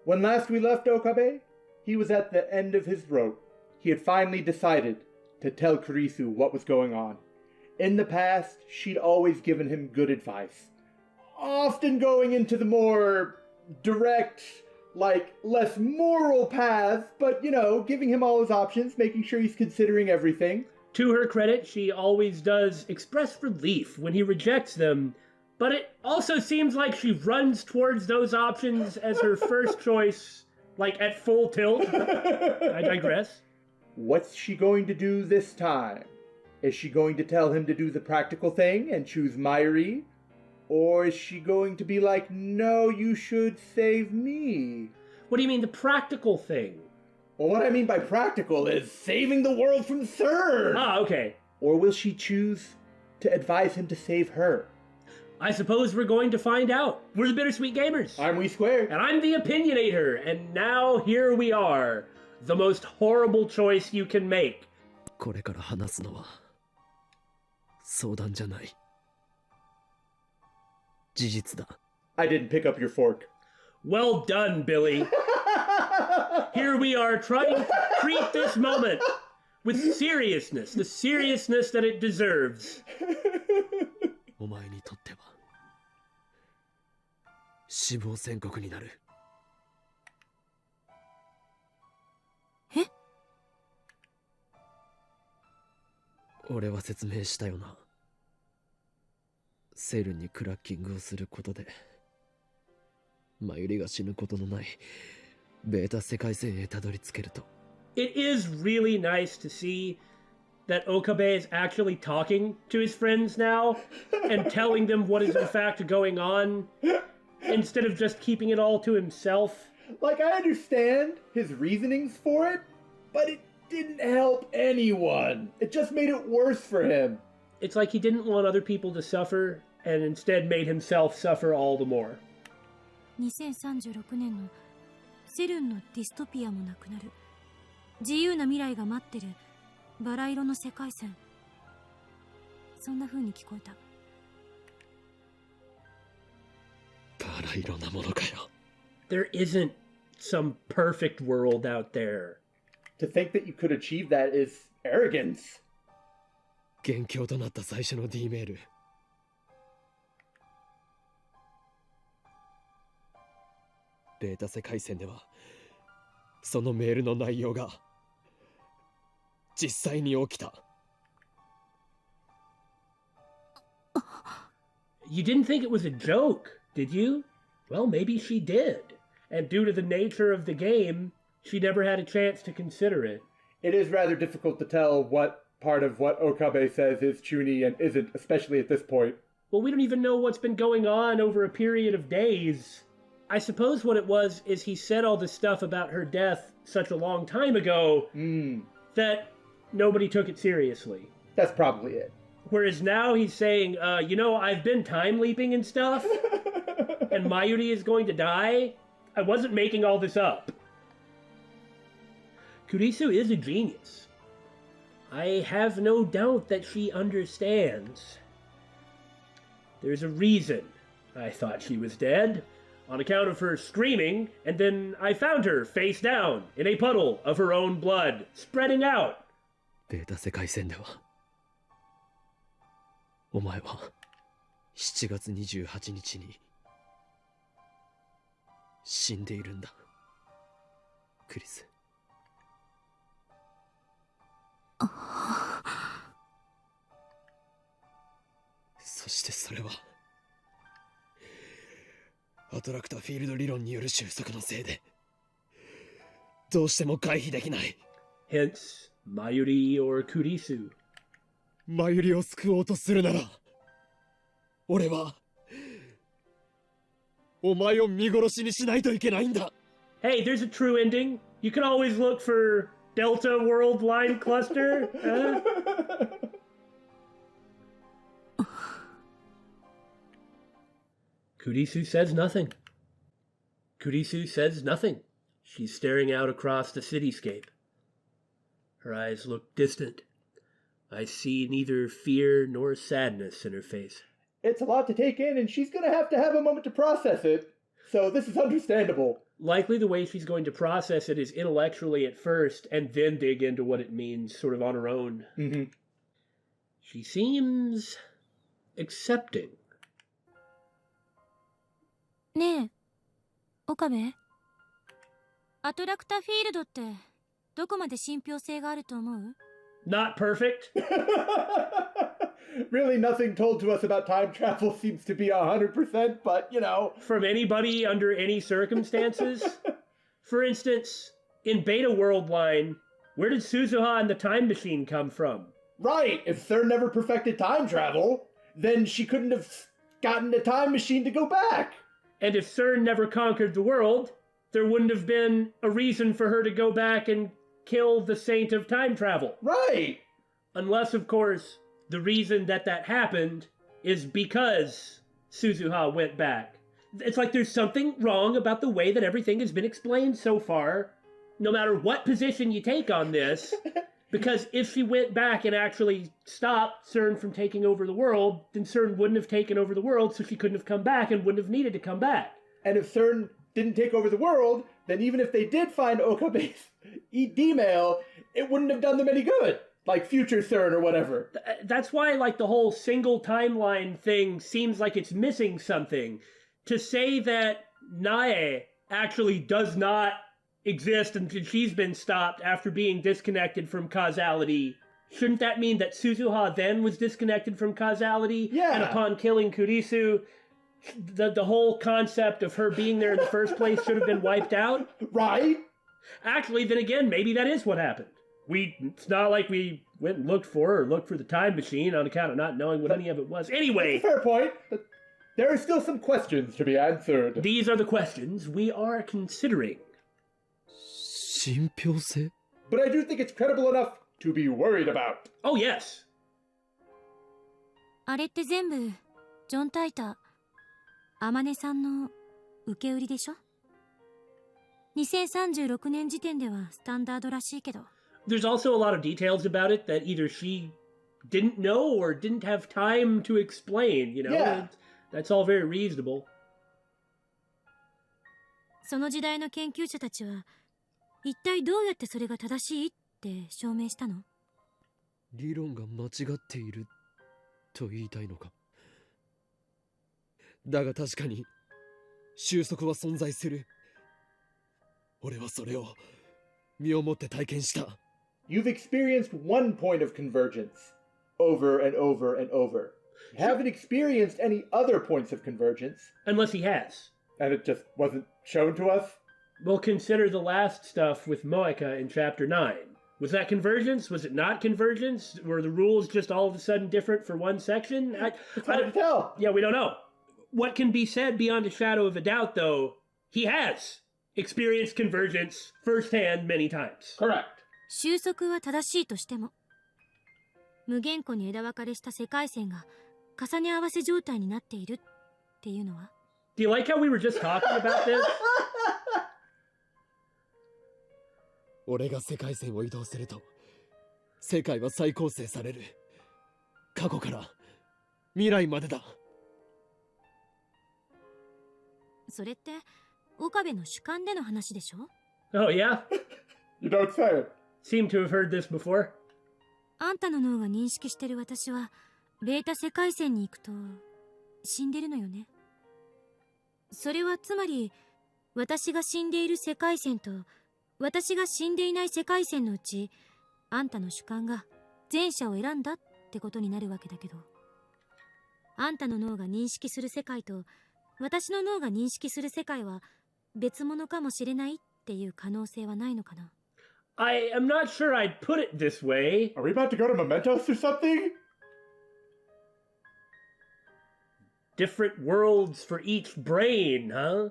When last we left Okabe, he was at the end of his rope. He had finally decided to tell Kurisu what was going on. In the past, she'd always given him good advice, often going into the more direct, less moral path, but, giving him all his options, making sure he's considering everything. To her credit, she always does express relief when he rejects them, but it also seems like she runs towards those options as her first choice, at full tilt. I digress. What's she going to do this time? Is she going to tell him to do the practical thing and choose Mayuri? Or is she going to be like, no, you should save me? What do you mean, the practical thing? Well, what I mean by practical is saving the world from Third. Ah, okay. Or will she choose to advise him to save her? I suppose we're going to find out. We're the Bittersweet Gamers. I'm We Square. And I'm the Opinionator. And now here we are. The most horrible choice you can make. これから話すのは相談じゃない。事実だ。I didn't pick up your fork. Well done, Billy. Here we are trying to treat this moment with seriousness, the seriousness that it deserves. お前にとっては死亡宣告になる。え？俺は説明したよな。セルにクラッキングをすることでマユリが死ぬことのないベータ世界線へたどり着けると。It is really nice to see that Okabe is actually talking to his friends now and telling them what is in fact going on instead of just keeping it all to himself. I understand his reasonings for it, but it didn't help anyone. It just made it worse for him. It's like he didn't want other people to suffer and instead made himself suffer all the more. 2036年のセルンのディストピアもなくなる。自由な未来が待ってるバラ色の世界線。そんな風に聞こえた。バラ色なものかよ。There isn't some perfect world out there. To think that you could achieve that is arrogance. 元凶となった最初の D メール。ベータ世界線ではそのメールの内容が実際に起きた。You didn't think it was a joke, did you? Well, maybe she did. And due to the nature of the game, she never had a chance to consider it. It is rather difficult to tell what part of what Okabe says is Chuny and isn't, especially at this point. Well, we don't even know what's been going on over a period of days. I suppose what it was is he said all this stuff about her death such a long time ago that nobody took it seriously. That's probably it. Whereas now he's saying, I've been time leaping and stuff, and Mayuri is going to die. I wasn't making all this up. Kurisu is a genius. I have no doubt that she understands. There's a reason I thought she was dead, on account of her screaming, and then I found her face down in a puddle of her own blood, spreading out. ベータ世界線ではお前は7月28日に死んでいるんだ、クリス。そしてそれはアトラクターフィールド理論による収束のせいでどうしても回避できない。 Hence, Mayuri or Kurisu. マユリを救おうとするなら俺はお前を見殺しにしないといけないんだ。 Hey, there's a true ending. You can always look for Delta World Line Cluster. Kurisu says nothing. Kurisu says nothing. She's staring out across the cityscape. Her eyes look distant. I see neither fear nor sadness in her face. It's a lot to take in, and she's gonna have a moment to process it. So this is understandable. Likely the way she's going to process it is intellectually at first, and then dig into what it means sort of on her own. Mm-hmm. She seems accepting. ねえ、岡部。アトラクタフィールドってどこまで信憑性があると思う？ Not perfect. Really, nothing told to us about time travel seems to be 100%, but, you know. From anybody under any circumstances. For instance, in Beta World Line, where did Suzuha and the time machine come from? Right, if CERN never perfected time travel, then she couldn't have gotten a time machine to go back. And if CERN never conquered the world, there wouldn't have been a reason for her to go back and kill the Saint of Time Travel. Right. Unless, of course, the reason that happened is because Suzuha went back. It's like there's something wrong about the way that everything has been explained so far, no matter what position you take on this, because if she went back and actually stopped CERN from taking over the world, then CERN wouldn't have taken over the world, so she couldn't have come back and wouldn't have needed to come back. And if CERN didn't take over the world, then even if they did find Okabe's D-mail, it wouldn't have done them any good. Like future CERN or whatever. That's why, like, the whole single timeline thing seems like it's missing something. To say that Nae actually does not exist and she's been stopped after being disconnected from causality, shouldn't that mean that Suzuha then was disconnected from causality? Yeah. And upon killing Kurisu, the whole concept of her being there in the first place should have been wiped out? Right? Actually, then again, maybe that is what happened. It's not like we went and looked for her or looked for the time machine on account of not knowing what any of it was. Anyway. Fair point. There are still some questions to be answered. These are the questions we are considering. 信憑性? But I do think it's credible enough to be worried about. Oh, yes. あれって全部ジョン・タイター、天音さんの受け売りでしょ？ 2036年時点ではスタンダードらしいけど。 There's also a lot of details about it that either she didn't know or didn't have time to explain, you know? Yeah. That's all very reasonable. その時代の研究者たちは一体どうやってそれが正しいって証明したの？理論が間違っていると言いたいのか。だが確かに収束は存在する。俺はそれを身をもって体験した。You've experienced one point of convergence over and over and over. You haven't experienced any other points of convergence. Unless he has. And it just wasn't shown to us? Well, consider the last stuff with Moeka in Chapter 9. Was that convergence? Was it not convergence? Were the rules just all of a sudden different for one section? It's hard to tell. Yeah, we don't know. What can be said beyond a shadow of a doubt, though, he has experienced convergence firsthand many times. Correct. 収束は正しいとしても、無限個に枝分かれした世界線が重ね合わせ状態になっているっていうのは？ Do you like how we were just talking about this? 俺が世界線を移動すると、世界は再構成される。過去から未来までだ。それって岡部の主観での話でしょ？ Oh, yeah? You don't say. Seem to have heard this before. あんたの脳が認識してる私はベータ世界線に行くと死んでるのよね。それはつまり私が死んでいる世界線と私が死んでいない世界線のうちあんたの主観が前者を選んだってことになるわけだけど、あんたの脳が認識する世界と私の脳が認識する世界は別物かもしれないっていう可能性はないのかな？ I am not sure I'd put it this way. Are we about to go to Mementos or something? Different worlds for each brain, huh?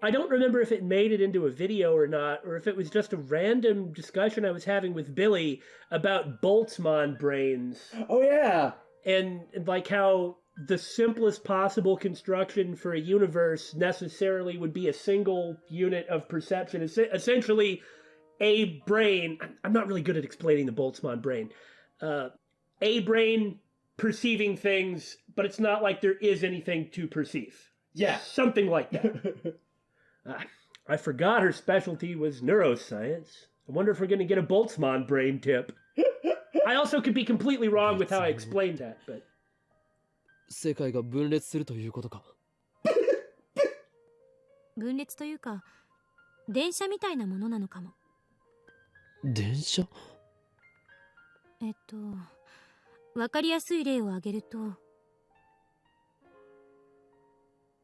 I don't remember if it made it into a video or not, or if it was just a random discussion I was having with Billy about Boltzmann brains. Oh, yeah. And like how the simplest possible construction for a universe necessarily would be a single unit of perception. Essentially, a brain... I'm not really good at explaining the Boltzmann brain. A brain perceiving things, but it's not like there is anything to perceive. Yeah. Something like that. I forgot her specialty was neuroscience. I wonder if we're going to get a Boltzmann brain tip. I also could be completely wrong with how I explained that, but... 世界が分裂するということか。分裂というか、電車みたいなものなのかも。電車？わかりやすい例を挙げると、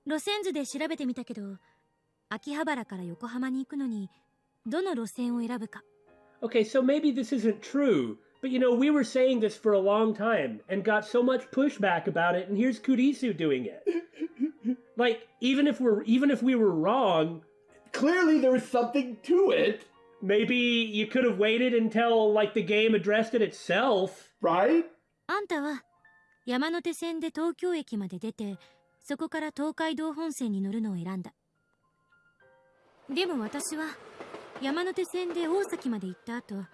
路線図で調べてみたけど、秋葉原から横浜に行くのにどの路線を選ぶか。 Okay, so maybe this isn't true, but you know, we were saying this for a long time and got so much pushback about it, and here's Kurisu doing it. Like, even if we were wrong, clearly there was something to it. Maybe you could have waited until, like, the game addressed it itself. Right? あんたは山手線で東京駅まで出て、そこから東海道本線に乗るのを選んだ。でも私は山手線で大崎まで行った後、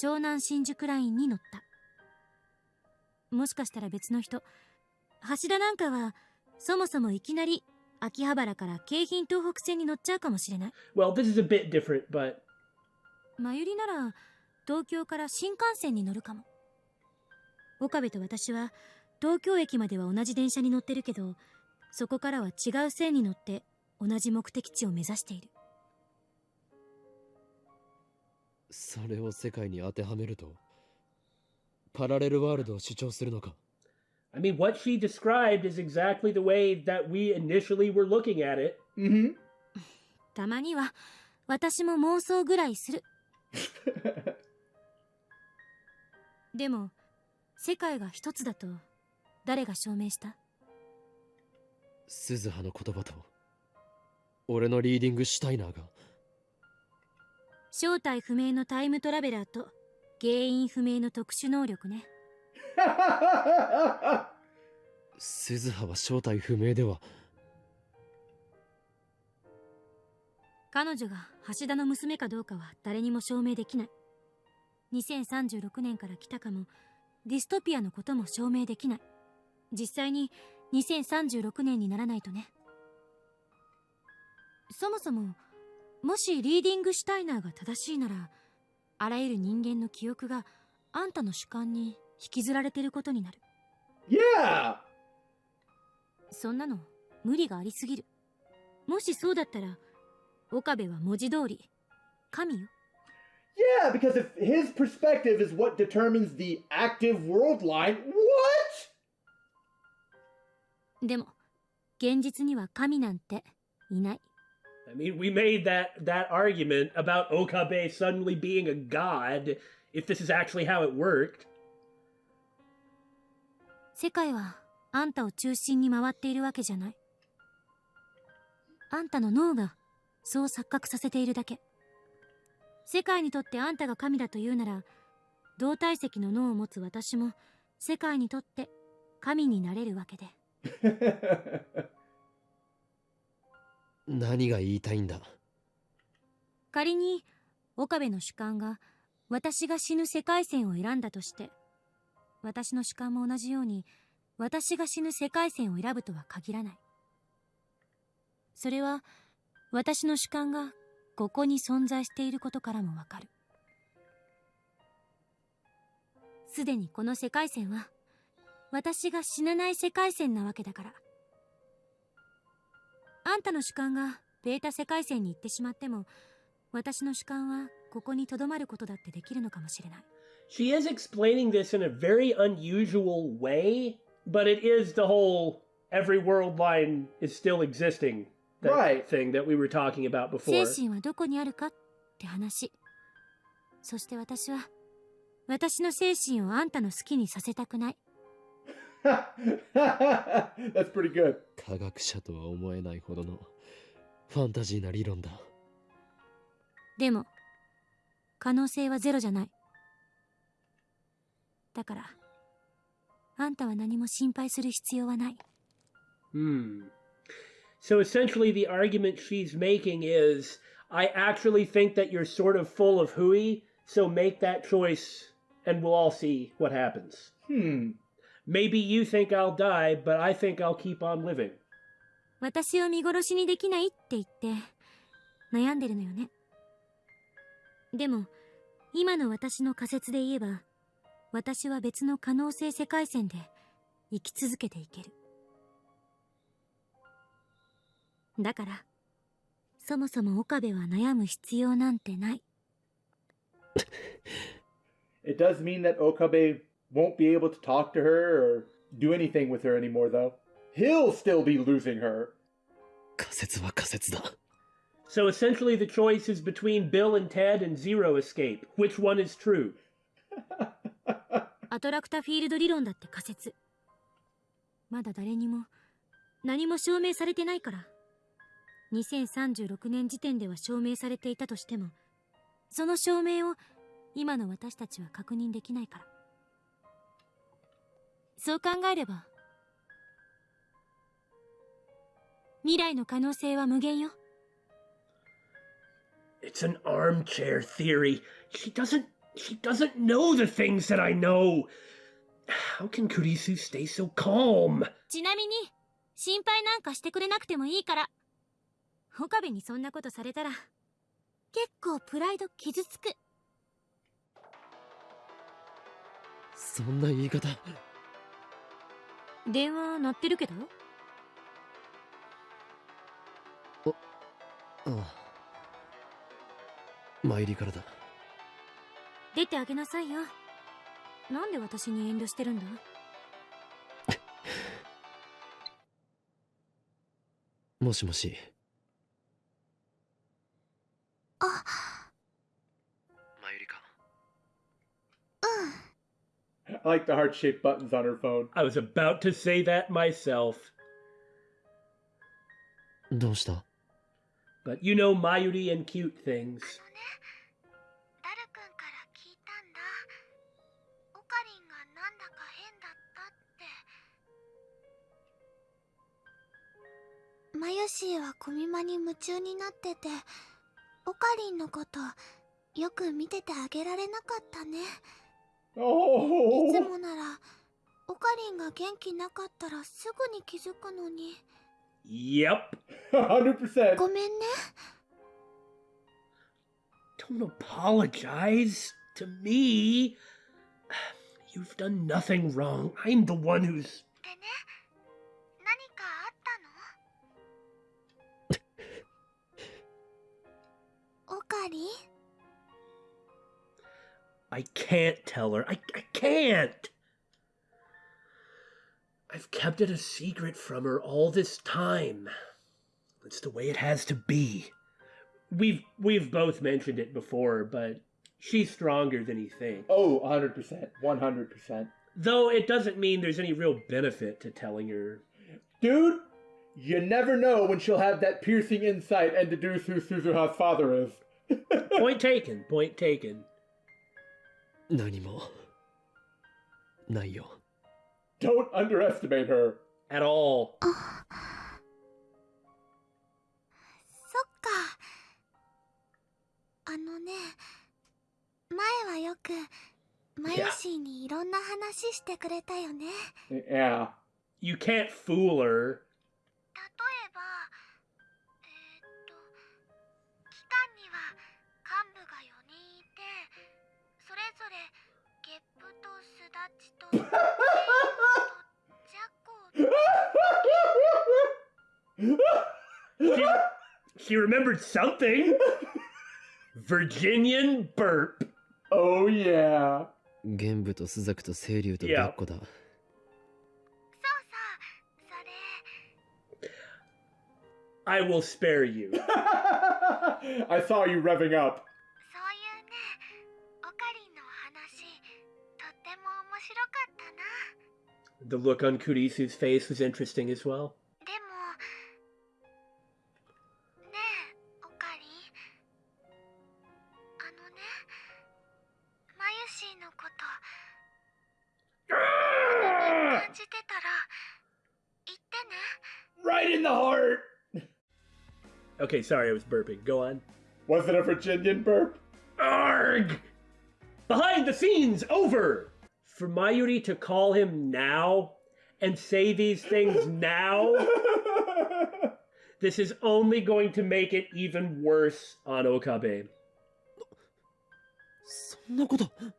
湘南新宿ラインに乗った。もしかしたら別の人、橋田なんかはそもそもいきなり秋葉原から京浜東北線に乗っちゃうかもしれない。 Well, this is a bit different, but... まゆりなら東京から新幹線に乗るかも。岡部と私は東京駅までは同じ電車に乗ってるけど、そこからは違う線に乗って同じ目的地を目指している。それを世界に当てはめると、パラレルワールドを主張するのか。I mean, what she described is exactly the way that we initially were looking at it. Mm-hmm. たまには私も妄想ぐらいする。でも世界が一つだと誰が証明した？鈴葉の言葉と俺のリーディングシュタイナーが。正体不明のタイムトラベラーと原因不明の特殊能力ね。鈴葉は正体不明では。彼女が橋田の娘かどうかは誰にも証明できない。2036年から来たかも、ディストピアのことも証明できない。実際に2036年にならないとね。そもそももしリーディングシュタイナーが正しいなら、あらゆる人間の記憶があんたの主観に引きずられてることになる。Yeah! そんなの無理がありすぎる。もしそうだったら岡部は文字通り神よ。Yeah, because if his perspective is what determines the active world line, what? でも現実には神なんていない。I mean, we made that argument about Okabe suddenly being a god, if this is actually how it worked. 世界はあんたを中心に回っているわけじゃない。あんたの脳がそう錯覚させているだけ。世界にとってあんたが神だというなら、同体積の脳を持つ私も世界にとって神になれるわけで。何が言いたいんだ。仮に岡部の主観が私が死ぬ世界線を選んだとして、私の主観も同じように私が死ぬ世界線を選ぶとは限らない。それは私の主観がここに存在していることからもわかる。すでにこの世界線は私が死なない世界線なわけだから。あんたの主観がベータ世界線に行ってしまっても、私の主観はここに留まることだってできるのかもしれない。She is explaining this in a very unusual way, but it is the whole every world line is still existing that thing that we were talking about before. 精神はどこにあるかって話。そして私は私の精神をあんたの好きにさせたくない。That's pretty good. 科学者とは思えないほどのファンタジーな理論だ。でも可能性はゼロじゃない。だからあんたは何も心配する必要はない。So essentially the argument she's making is, I actually think that you're sort of full of hooey, so make that choice and we'll all see what happens. Maybe you think I'll die, but I think I'll keep on living. 私を見殺しにできないって言って悩んでるのよね。でも今の私の仮説で言えば、私は別の可能性世界線で生き続けていける。だからそもそも岡部は悩む必要なんてない。It does mean that Okabe won't be able to talk to her or do anything with her anymore, though. He'll still be losing her. 仮説は仮説だ。So essentially the choice is between Bill and Ted and Zero Escape. Which one is true? アトラクタフィールド理論だって仮説。まだ誰にも何も証明されてないから。2036年時点では証明されていたとしても、その証明を今の私たちは確認できないから。そう考えれば未来の可能性は無限よ。It's an armchair theory. She doesn't know the things that I know. How can Kurisu stay so calm? ちなみに心配なんかしてくれなくてもいいから。岡部にそんなことされたら結構プライド傷つく。そんな言い方。電話鳴ってるけど。ああ、参りからだ。出てあげなさいよ。なんで私に遠慮してるんだ。もしもし。あ、参りか。I like the heart-shaped buttons on her phone. I was about to say that myself. どうした？ But you know Mayuri and cute things. ダル君から聞いたんだ。オカリンがなんだか変だったって。マユシーはコミマに夢中になってて、オカリンのことよく見ててあげられなかったね。いつ Oh! もならオカリンが元気なかったらすぐに気づくのに。 Yep. 100%. ごめんね。 Don't apologize to me. You've done nothing wrong. I'm the one who's... でね、何かあったの？オカリン？ I can't tell her. I can't. I've kept it a secret from her all this time. It's the way it has to be. We've both mentioned it before, but she's stronger than you think. Oh, 100%. 100%. Though it doesn't mean there's any real benefit to telling her. Dude, you never know when she'll have that piercing insight and deduce who Suzuha's father is. Point taken. Point taken. 何もないよ。Don't underestimate her. At all. そっか。前はよくマユシーにいろんな話してくれたよね。Yeah. You can't fool her. 例えば、機関には幹部が4人いて、それぞれゲップとスダチとジャコ。She remembered something. Virginian burp. Oh, yeah. 玄武と朱雀と清流と白虎だ。そうそう、それ。I will spare you. I saw you revving up. そういうね、オカリンのお話、とっても面白かったな。 The look on Kurisu's face was interesting as well. でも、ねえ、オカリン。マユシーのこと、感じてたら、言ってね。 Right in the heart. Okay, sorry, I was burping. Go on. Was it a Virginian burp? Argh! Behind the scenes, over! For Mayuri to call him now and say these things now, This is only going to make it even worse on Okabe. そんなこと。じゃあ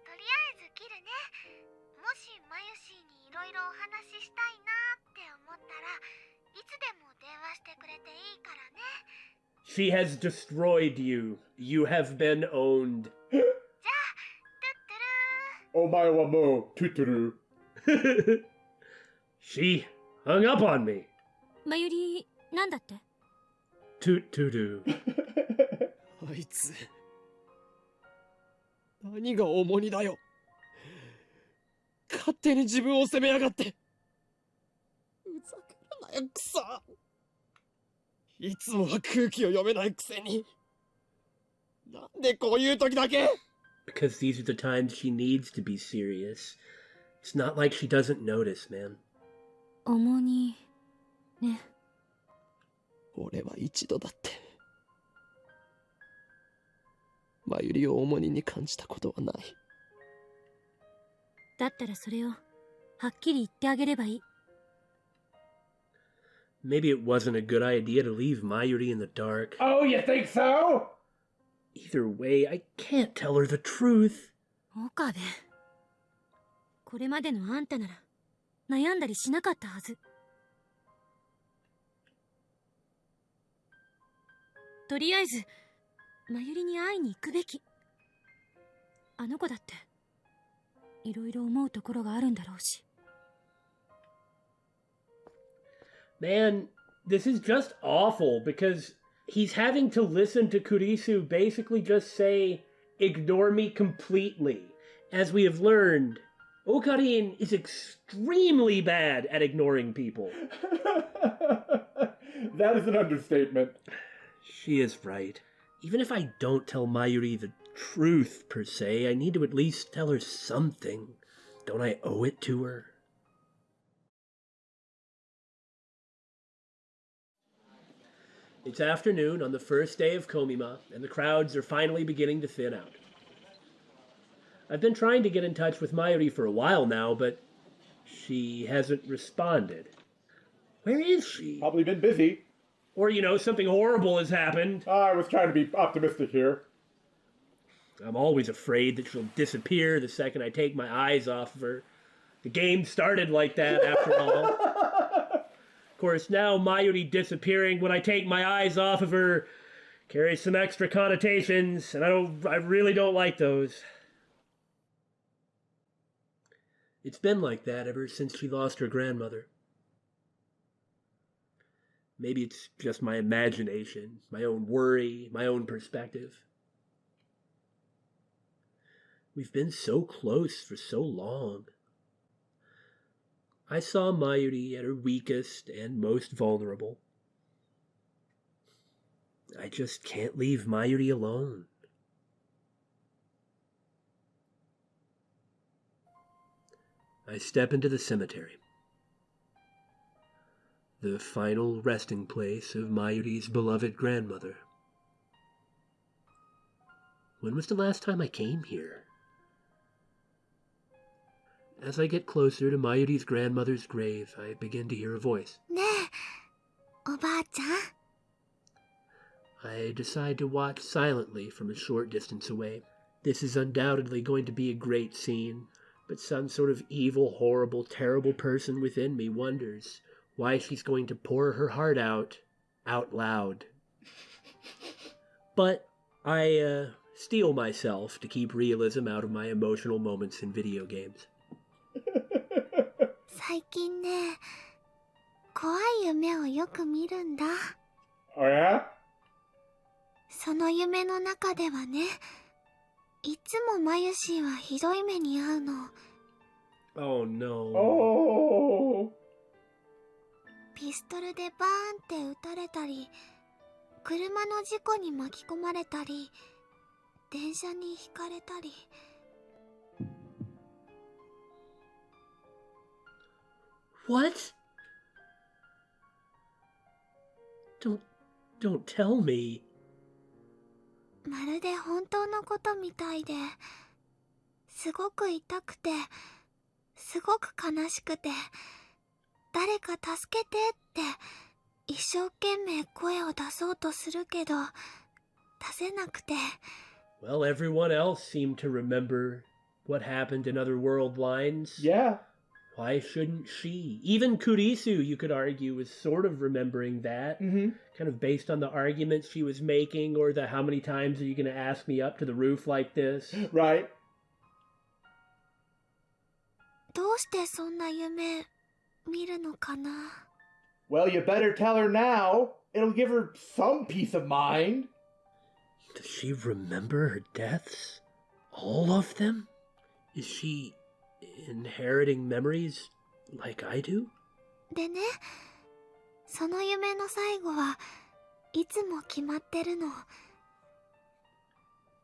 とりあえず切るね。もしマユシーにいろいろお話ししたいなって思ったらいつでも電話してくれていいからね。 She has destroyed you. You have been owned. じゃあトゥットゥルー。お前はもうトゥトゥル。 She hung up on me. まゆり、なんだって？ Toot toot. あいつ。何が重荷だよ。勝手に自分を責めやがって。ふざけるなよ、くそ。いつもは空気を読めないくせに。なんでこういう時だけ？ Because these are the times she needs to be serious. It's not like she doesn't notice, man. 重荷ね。俺は一度だってまゆりを重荷に感じたことはない。だったらそれをはっきり言ってあげればいい。Maybe it wasn't a good idea to leave Mayuri in the dark. Oh, you think so? Either way, I can't tell her the truth. 岡部、これまでのあんたなら悩んだりしなかったはず。とりあえずまゆりに会いに行くべき。あの子だっていろいろ思うところがあるんだろうし。 Man, this is just awful because he's having to listen to Kurisu basically just say, ignore me completely. As we have learned, Okarin is extremely bad at ignoring people. That is an understatement. She is right. Even if I don't tell Mayuri the truth, per se, I need to at least tell her something. Don't I owe it to her? It's afternoon on the first day of Komima, and the crowds are finally beginning to thin out. I've been trying to get in touch with Mayuri for a while now, but she hasn't responded. Where is she? Probably been busy. Or, you know, something horrible has happened. I was trying to be optimistic here. I'm always afraid that she'll disappear the second I take my eyes off of her. The game started like that, after all. Of course, now Mayuri disappearing when I take my eyes off of her carries some extra connotations, and I really don't like those. It's been like that ever since she lost her grandmother. Maybe it's just my imagination, my own worry, my own perspective. We've been so close for so long. I saw Mayuri at her weakest and most vulnerable. I just can't leave Mayuri alone. I step into the cemetery. The final resting place of Mayuri's beloved grandmother. When was the last time I came here? As I get closer to Mayuri's grandmother's grave, I begin to hear a voice. ねえ、おばあちゃん。 I decide to watch silently from a short distance away. This is undoubtedly going to be a great scene, but some sort of evil, horrible, terrible person within me wonders why she's going to pour her heart out loud. But I steel myself to keep realism out of my emotional moments in video games. 最近ね、怖い夢をよく見るんだ。 Oh, yeah? その夢の中ではね、いつもマユシーはひどい目に遭うの。 Oh no. Oh. ピストルでバーンって撃たれたり、車の事故に巻き込まれたり、電車にひかれたり。 What? Don't tell me. まるで本当のことみたいで、すごく痛くて、すごく悲しくて、誰か助けてって一生懸命声を出そうとするけど、出せなくて。Well, everyone else seemed to remember what happened in other world lines. Yeah. Why shouldn't she? Even Kurisu, you could argue, was sort of remembering that. Mm-hmm. Kind of based on the arguments she was making, or the how many times are you going to ask me up to the roof like this? Right. どうしてそんな夢見るのかな? Well, you better tell her now. It'll give her some peace of mind. Does she remember her deaths? All of them? Is she inheriting memories like I do? でね、その夢の最後はいつも決まってるの。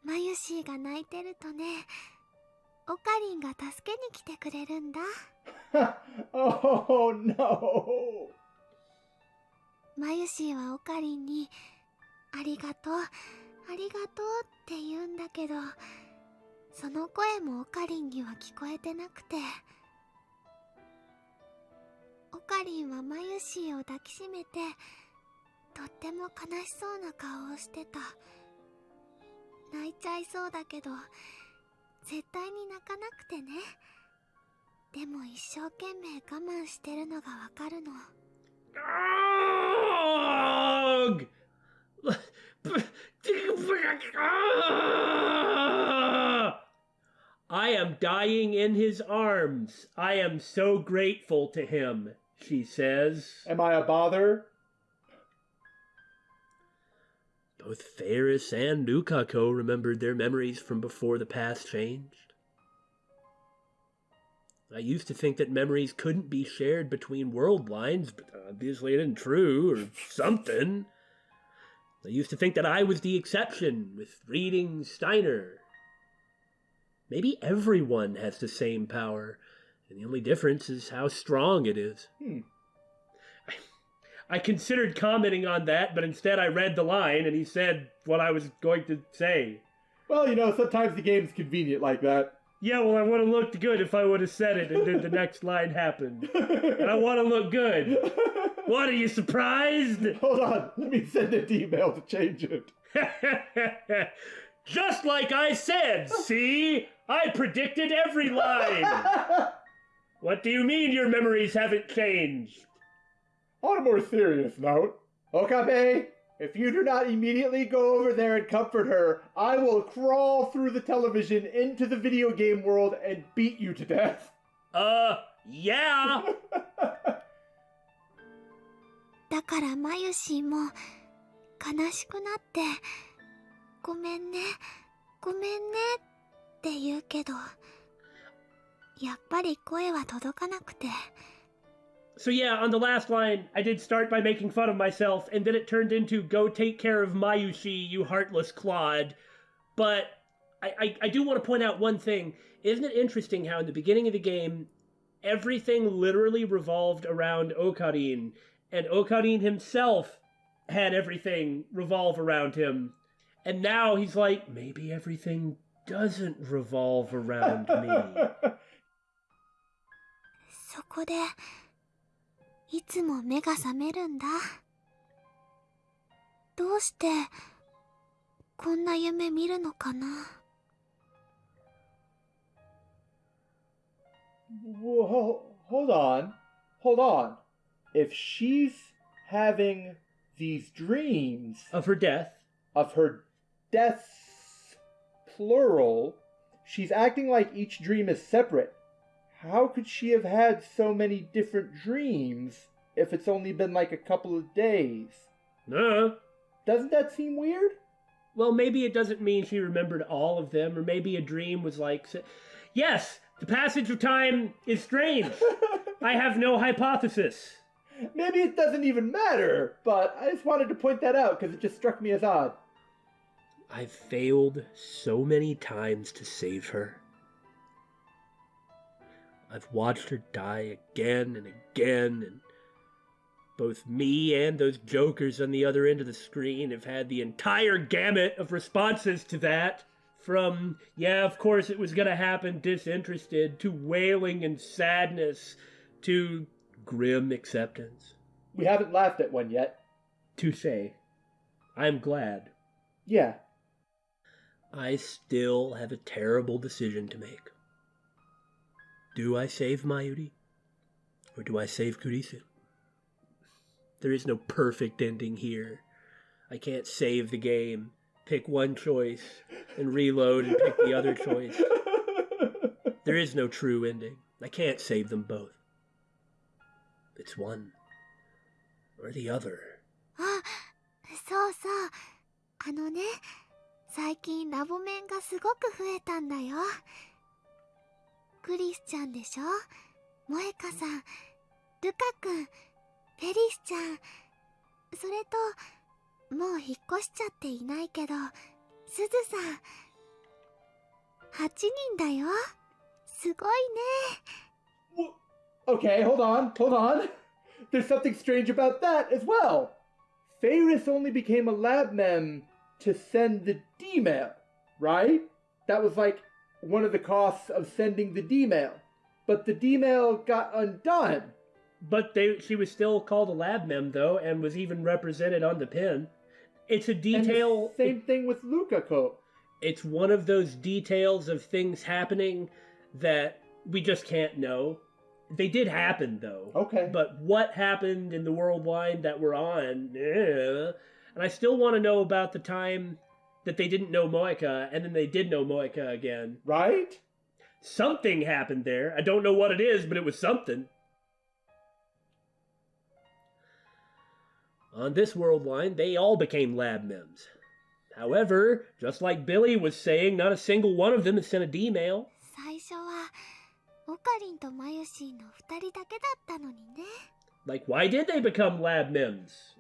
マユシーが泣いてるとね、オカリンが助けに来てくれるんだ。Oh no! マユシーはオカリンにありがとう、ありがとうって言うんだけど、その声もオカリンには聞こえてなくて、オカリンはマユシーを抱きしめて、とっても悲しそうな顔をしてた。泣いちゃいそうだけど、絶対に泣かなくてね。でも一生懸命我慢してるのがわかるの。Argh! I am dying in his arms. I am so grateful to him, she says. Am I a bother? Both Ferris and Nukako remembered their memories from before the past changed. I used to think that memories couldn't be shared between world lines, but obviously it isn't true, or something. I used to think that I was the exception, with reading Steiner. Maybe everyone has the same power, and the only difference is how strong it is. I considered commenting on that, but instead I read the line, and he said what I was going to say. Well, you know, sometimes the game's convenient like that. Yeah, well, I would have looked good if I would have said it, and then the next line happened. And I want to look good. What, are you surprised? Hold on, let me send an email to change it. Just like I said, see? I predicted every line. What do you mean your memories haven't changed? On a more serious note, Okabe, if you do not immediately go over there and comfort her, I will crawl through the television into the video game world and beat you to death. Yeah. だからマユシーも悲しくなって、ごめんね、ごめんねって言うけど、やっぱり声は届かなくて。So yeah, on the last line, I did start by making fun of myself, and then it turned into, go take care of Mayushi, you heartless clod. But I do want to point out one thing. Isn't it interesting how in the beginning of the game, everything literally revolved around Okarin, and Okarin himself had everything revolve around him. And now he's like, maybe everything doesn't revolve around me. そこで、いつも目が覚めるんだ。どうしてこんな夢見るのかな。Whoa, hold on. Hold on. If she's having these dreams Of her death. Of her deaths, plural, she's acting like each dream is separate. How could she have had so many different dreams if it's only been like a couple of days? Doesn't that seem weird? Well, maybe it doesn't mean she remembered all of them, or maybe a dream was like... Yes, the passage of time is strange. I have no hypothesis. Maybe it doesn't even matter, but I just wanted to point that out because it just struck me as odd. I've failed so many times to save her. I've watched her die again and again, and both me and those jokers on the other end of the screen have had the entire gamut of responses to that. From, yeah, of course it was gonna happen, disinterested, to wailing and sadness, to grim acceptance. We haven't laughed at one yet. Touché. I'm glad. Yeah. I still have a terrible decision to make. Do I save Mayuri? Or do I save Kurisu? There is no perfect ending here. I can't save the game, pick one choice, and reload and pick the other choice. There is no true ending. I can't save them both. It's one or the other. あ、そうそう。最近ラボ面がすごく増えたんだよ。クリスちゃんでしょ、萌香さん、ルカくん、フェリスちゃん、それと、もう引っ越しちゃっていないけど、すずさん。8人だよ。すごいね。Okay, hold on. There's something strange about that as well. Ferris only became a lab mem to send the D-mail, right? That was like one of the costs of sending the D-mail. But the D-mail got undone. But she was still called a lab mem, though, and was even represented on the pin. It's a detail... And the same thing with Lukako. It's one of those details of things happening that we just can't know. They did happen, though. Okay. But what happened in the world line that we're on? And I still want to know about the time that they didn't know Moeka, and then they did know Moeka again. Right? Something happened there. I don't know what it is, but it was something. On this world line, they all became lab mems. However, just like Billy was saying, not a single one of them has sent a D-mail. 最初はオカリンとマユシーの2人だけだったのにね。 Like, why did they become lab mems?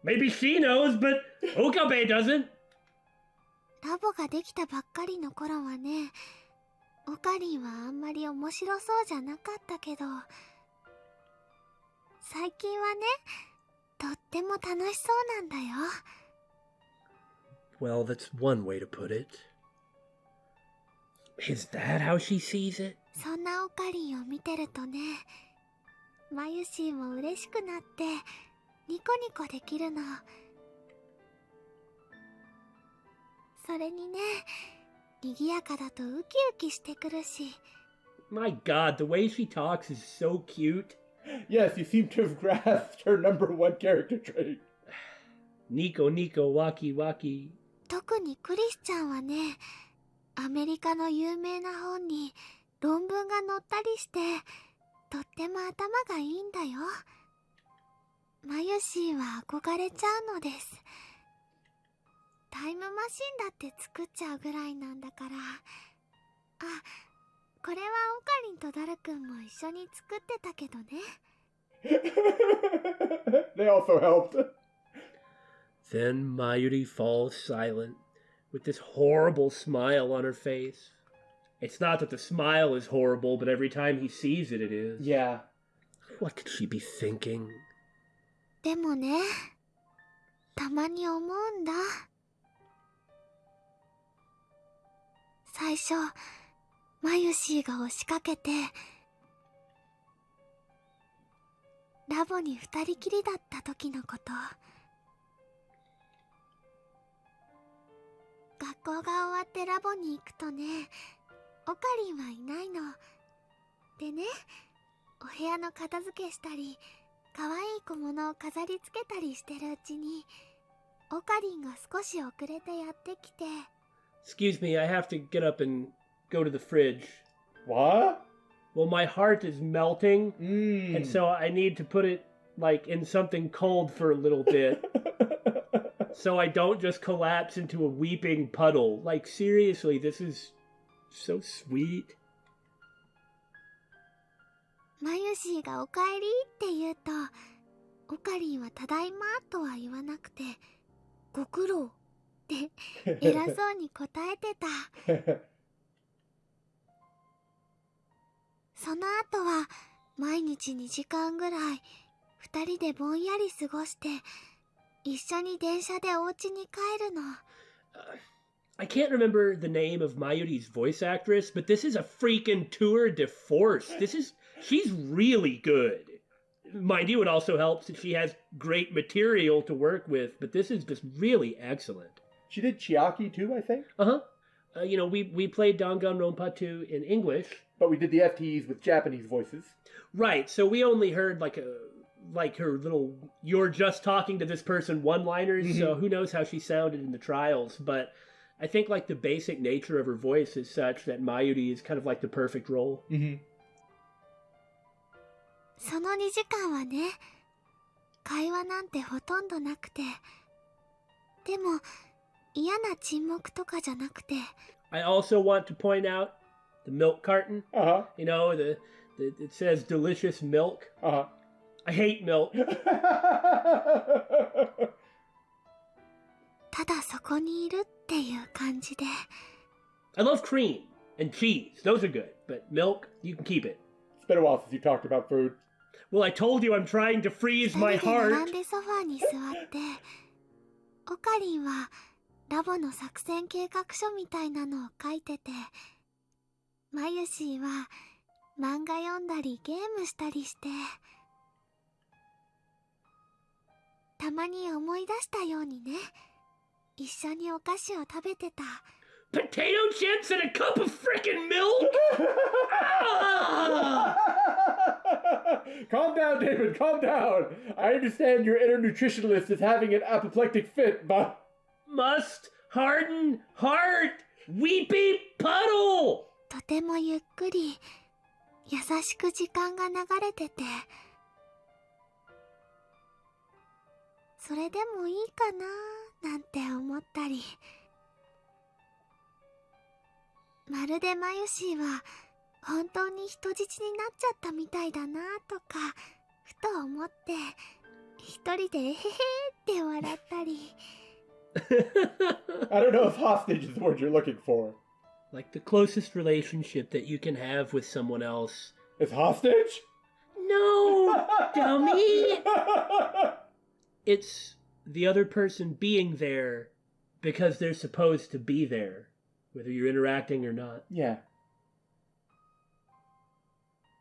Maybe she knows, but Okabe doesn't. ラボができたばっかりの頃はね、オカリンはあんまり面白そうじゃなかったけど、最近はね、とっても楽しそうなんだよ。 Well, that's one way to put it. Is that how she sees it? そんなオカリンを見てるとね、マユシーも嬉しくなってニコニコできるの。それにね、賑やかだとウキウキしてくるし。 My God, the way she talks is so cute. Yes, you seem to have grasped her number one character trait. Nico, waki waki. 特にクリスちゃんはね、アメリカの有名な本に論文が載ったりして、とっても頭がいいんだよ。マユシーは憧れちゃうのです。タイムマシンだって作っちゃうぐらいなんだから。あ、これはオカリンとダルくんも一緒に作ってたけどね。They also helped. Then Mayuri falls silent, with this horrible smile on her face. It's not that the smile is horrible, but every time he sees it, it is. Yeah. What could she be thinking? でもね、たまに思うんだ。最初、マユシーが押しかけて、ラボに二人きりだった時のこと。学校が終わってラボに行くとね、オカリンはいないの。でね、お部屋の片付けしたり、可愛い小物を飾り付けたりしてるうちに、オカリンが少し遅れてやってきて。 Excuse me, I have to get up and go to the fridge. What? Well, my heart is melting, and so I need to put it, like, in something cold for a little bit. So I don't just collapse into a weeping puddle. Like, seriously, this is so sweet. マユシーがおかえりって言うと、オカリンはただいまとは言わなくて、ご苦労って偉そうに答えてた。その後は毎日2時間ぐらい二人でぼんやり過ごして、一緒に電車でお家に帰るの。I can't remember the name of Mayuri's voice actress, but this is a freaking tour de force. She's really good. Mind you, it also helps that she has great material to work with, but this is just really excellent. She did Chiaki too, I think. We played Danganronpa 2 in English. But we did the FTEs with Japanese voices. Right, so we only heard like her little "you're just talking to this person" one-liners, so who knows how she sounded in the trials, but I think like the basic nature of her voice is such that Mayuri is kind of like the perfect role. その2時間はね、会話なんてほとんどなくて、でも嫌な沈黙とかじゃなくて。I also want to point out the milk carton. You know, it says delicious milk. I hate milk. ただそこにいるっていう感じで。I love cream and cheese. Those are good. But milk, you can keep it. It's been a while since you talked about food. Well, I told you I'm trying to freeze my heart. 並んでソファーに座って、オカリンはラボの作戦計画書みたいなのを書いてて、マユシーは漫画読んだりゲームしたりして、たまに思い出したようにね、一緒にお菓子を食べてた。Potato chips and a cup of frickin' milk? Calm down, David, calm down. I understand your inner nutritionalist is having an apoplectic fit, but... Must harden heart, weepy puddle! とてもゆっくり、優しく時間が流れてて、それでもいいかななんて思ったり、まるでマユシーは本当に人質になっちゃったみたいだなとかふと思って、一人でえへへって笑ったり。I don't know if hostage is the word you're looking for. Like the closest relationship that you can have with someone else. Is hostage? No, dummy! It's the other person being there because they're supposed to be there, whether you're interacting or not. Yeah.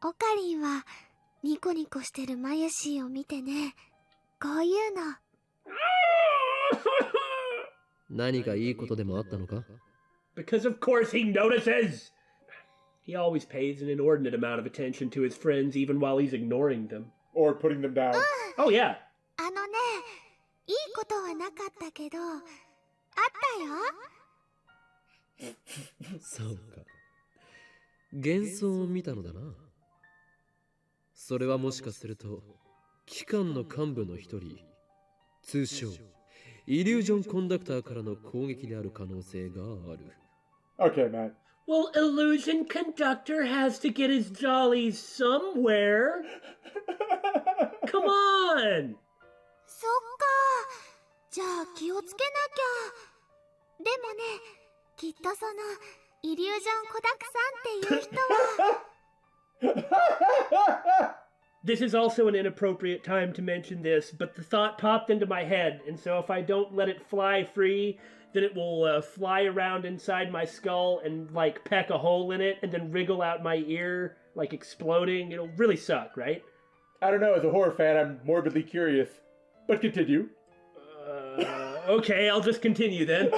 オカリンはニコニコしてるマユシーを見てね、こういうの。何かいいことでもあったのか? Because of course he notices! He always pays an inordinate amount of attention to his friends even while he's ignoring them. Or putting them down. Oh yeah. あのね、いいことはなかったけど、あったよ。そうか。幻想を見たのだな。それはもしかすると、機関の幹部の一人、通称、イリュージョンコンダクターからの攻撃である可能性がある。Okay, man. Well, illusion conductor has to get his jollies somewhere. Come on! そっか。じゃあ気をつけなきゃ。でもね、きっとそのイリュージョンコダクさんっていう人は。This is also an inappropriate time to mention this, but the thought popped into my head, and so if I don't let it fly free, then it will fly around inside my skull and, like, peck a hole in it and then wriggle out my ear, like exploding. It'll really suck, right? I don't know, as a horror fan, I'm morbidly curious. But continue. Okay, I'll just continue then.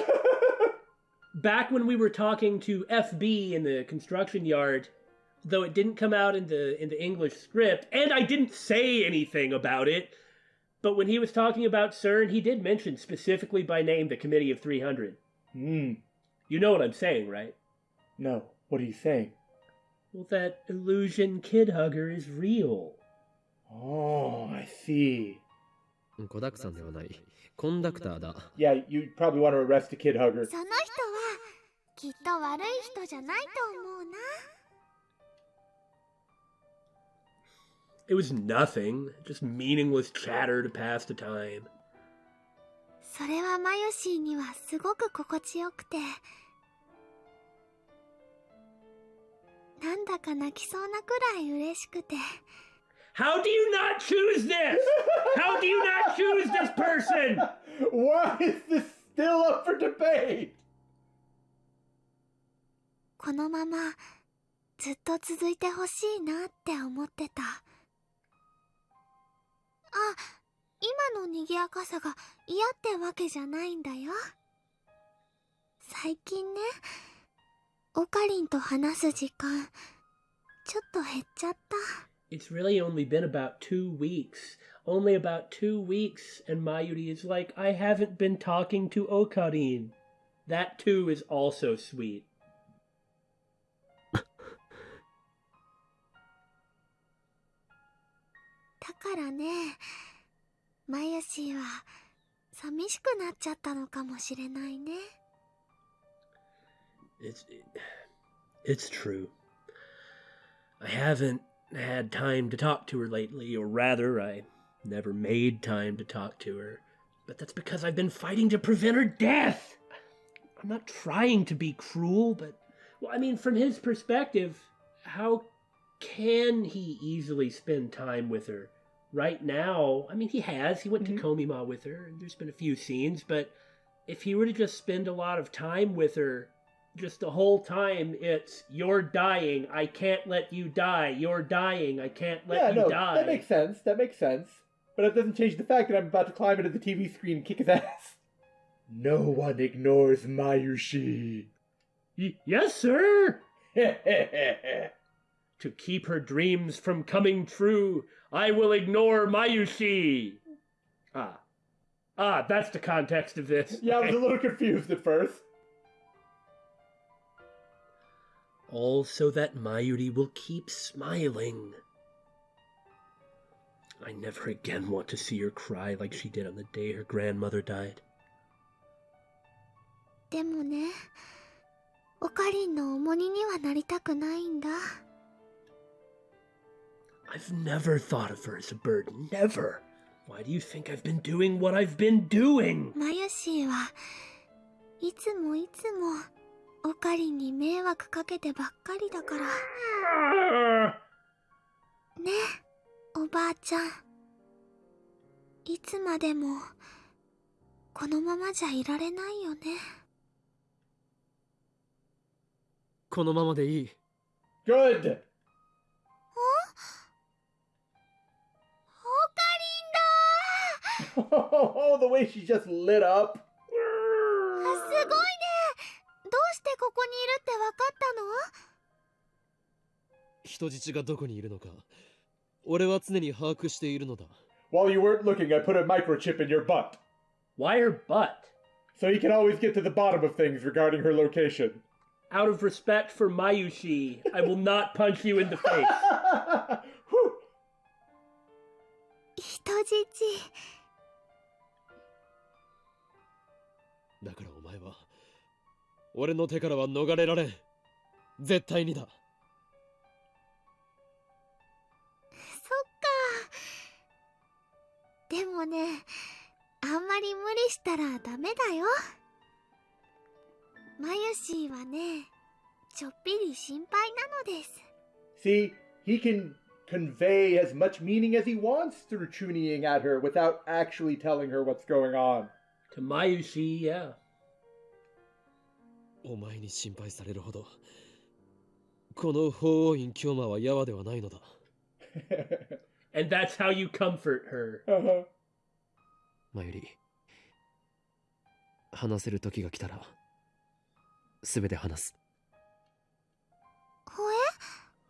Back when we were talking to FB in the construction yard, though it didn't come out in the English script, and I didn't say anything about it, but when he was talking about CERN, he did mention specifically by name the Committee of 300. You know what I'm saying, right? No. What are you saying? Well, that illusion kid hugger is real. Oh, I see. コダクさんではない。コンダクターだ。Yeah, you probably want to arrest a kid hugger. その人はきっと悪い人じゃないと思うな。It was nothing, just meaningless chatter to pass the time. それはマユシーにはすごく心地よくて、なんだか泣きそうなくらい嬉しくて。How do you not choose this? How do you not choose this person? Why is this still up for debate? このままずっと続いてほしいなって思ってた。あ、今の賑やかさが嫌ってわけじゃないんだよ。最近ね、オカリンと話す時間ちょっと減っちゃった。 It's really only been about 2 weeks. Only about 2 weeks, and Mayuri is like, I haven't been talking to Okarin. That too is also sweet. だからね、マユシーは寂しくなっちゃったのかもしれないね。It's true. I haven't had time to talk to her lately, or rather, I never made time to talk to her. But that's because I've been fighting to prevent her death! I'm not trying to be cruel, but... Well, I mean, from his perspective, how can he easily spend time with her? Right now, I mean, he has. He went to Komima with her, and there's been a few scenes, but if he were to just spend a lot of time with her, just the whole time, it's, you're dying, I can't let you die, you're dying, I can't let you die. That makes sense, But it doesn't change the fact that I'm about to climb into the TV screen and kick his ass. No one ignores Mayushi. Yes, sir! To keep her dreams from coming true, I will ignore Mayushi! That's the context of this. Yeah, I was a little confused at first. All so that Mayuri will keep smiling. I never again want to see her cry like she did on the day her grandmother died. でもね、オカリンの重荷にはなりたくないんだ。I've never thought of her as a burden. Never. Why do you think I've been doing what I've been doing? マユシーはいつもオカリンに迷惑かけてばっかりだから。ね、おばあちゃん。いつまでもこのままじゃいられないよね。このままでいい。Good! Oh, the way she just lit up. すごいね。どうしてここにいるってわかったの？人質がどこにいるのか、俺は常に把握しているのだ。While you weren't looking, I put a microchip in your butt. Why her butt? So you can always get to the bottom of things regarding her location. Out of respect for Mayushi, I will not punch you in the face. 人質。だからお前は俺の手からは逃れられん。絶対にだ。そっか。でもね、あんまり無理したらダメだよ。マユシーはね、ちょっぴり心配なのです。See, he can convey as much meaning as he wants through chunnying at her without actually telling her what's going on. To Mayushi, yeah. お前に心配されるほどこの法王院京馬はヤワではないのだ。And that's how you comfort her. マユリ、話せる時が来たらすべて話す。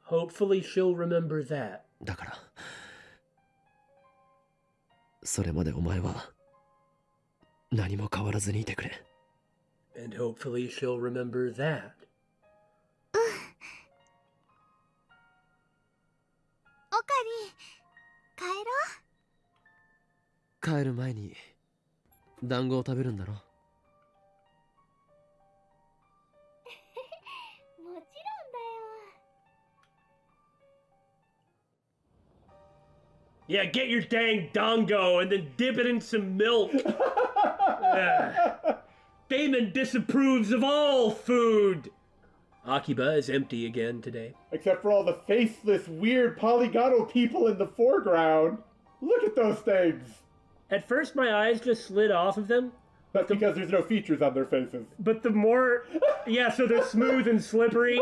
Hopefully she'll remember that. だからそれまでお前は何も変わらずにいてくれ。And hopefully she'll remember that. オカリン、帰ろう。帰る前に団子を食べるんだろ。もちろんだよ。Yeah, get your dang dongo and then dip it in some milk. Damon disapproves of all food. Akiba is empty again today. Except for all the faceless, weird, polygonal people in the foreground. Look at those things. At first my eyes just slid off of them, That's because there's no features on their faces. But the more... Yeah, so they're smooth and slippery.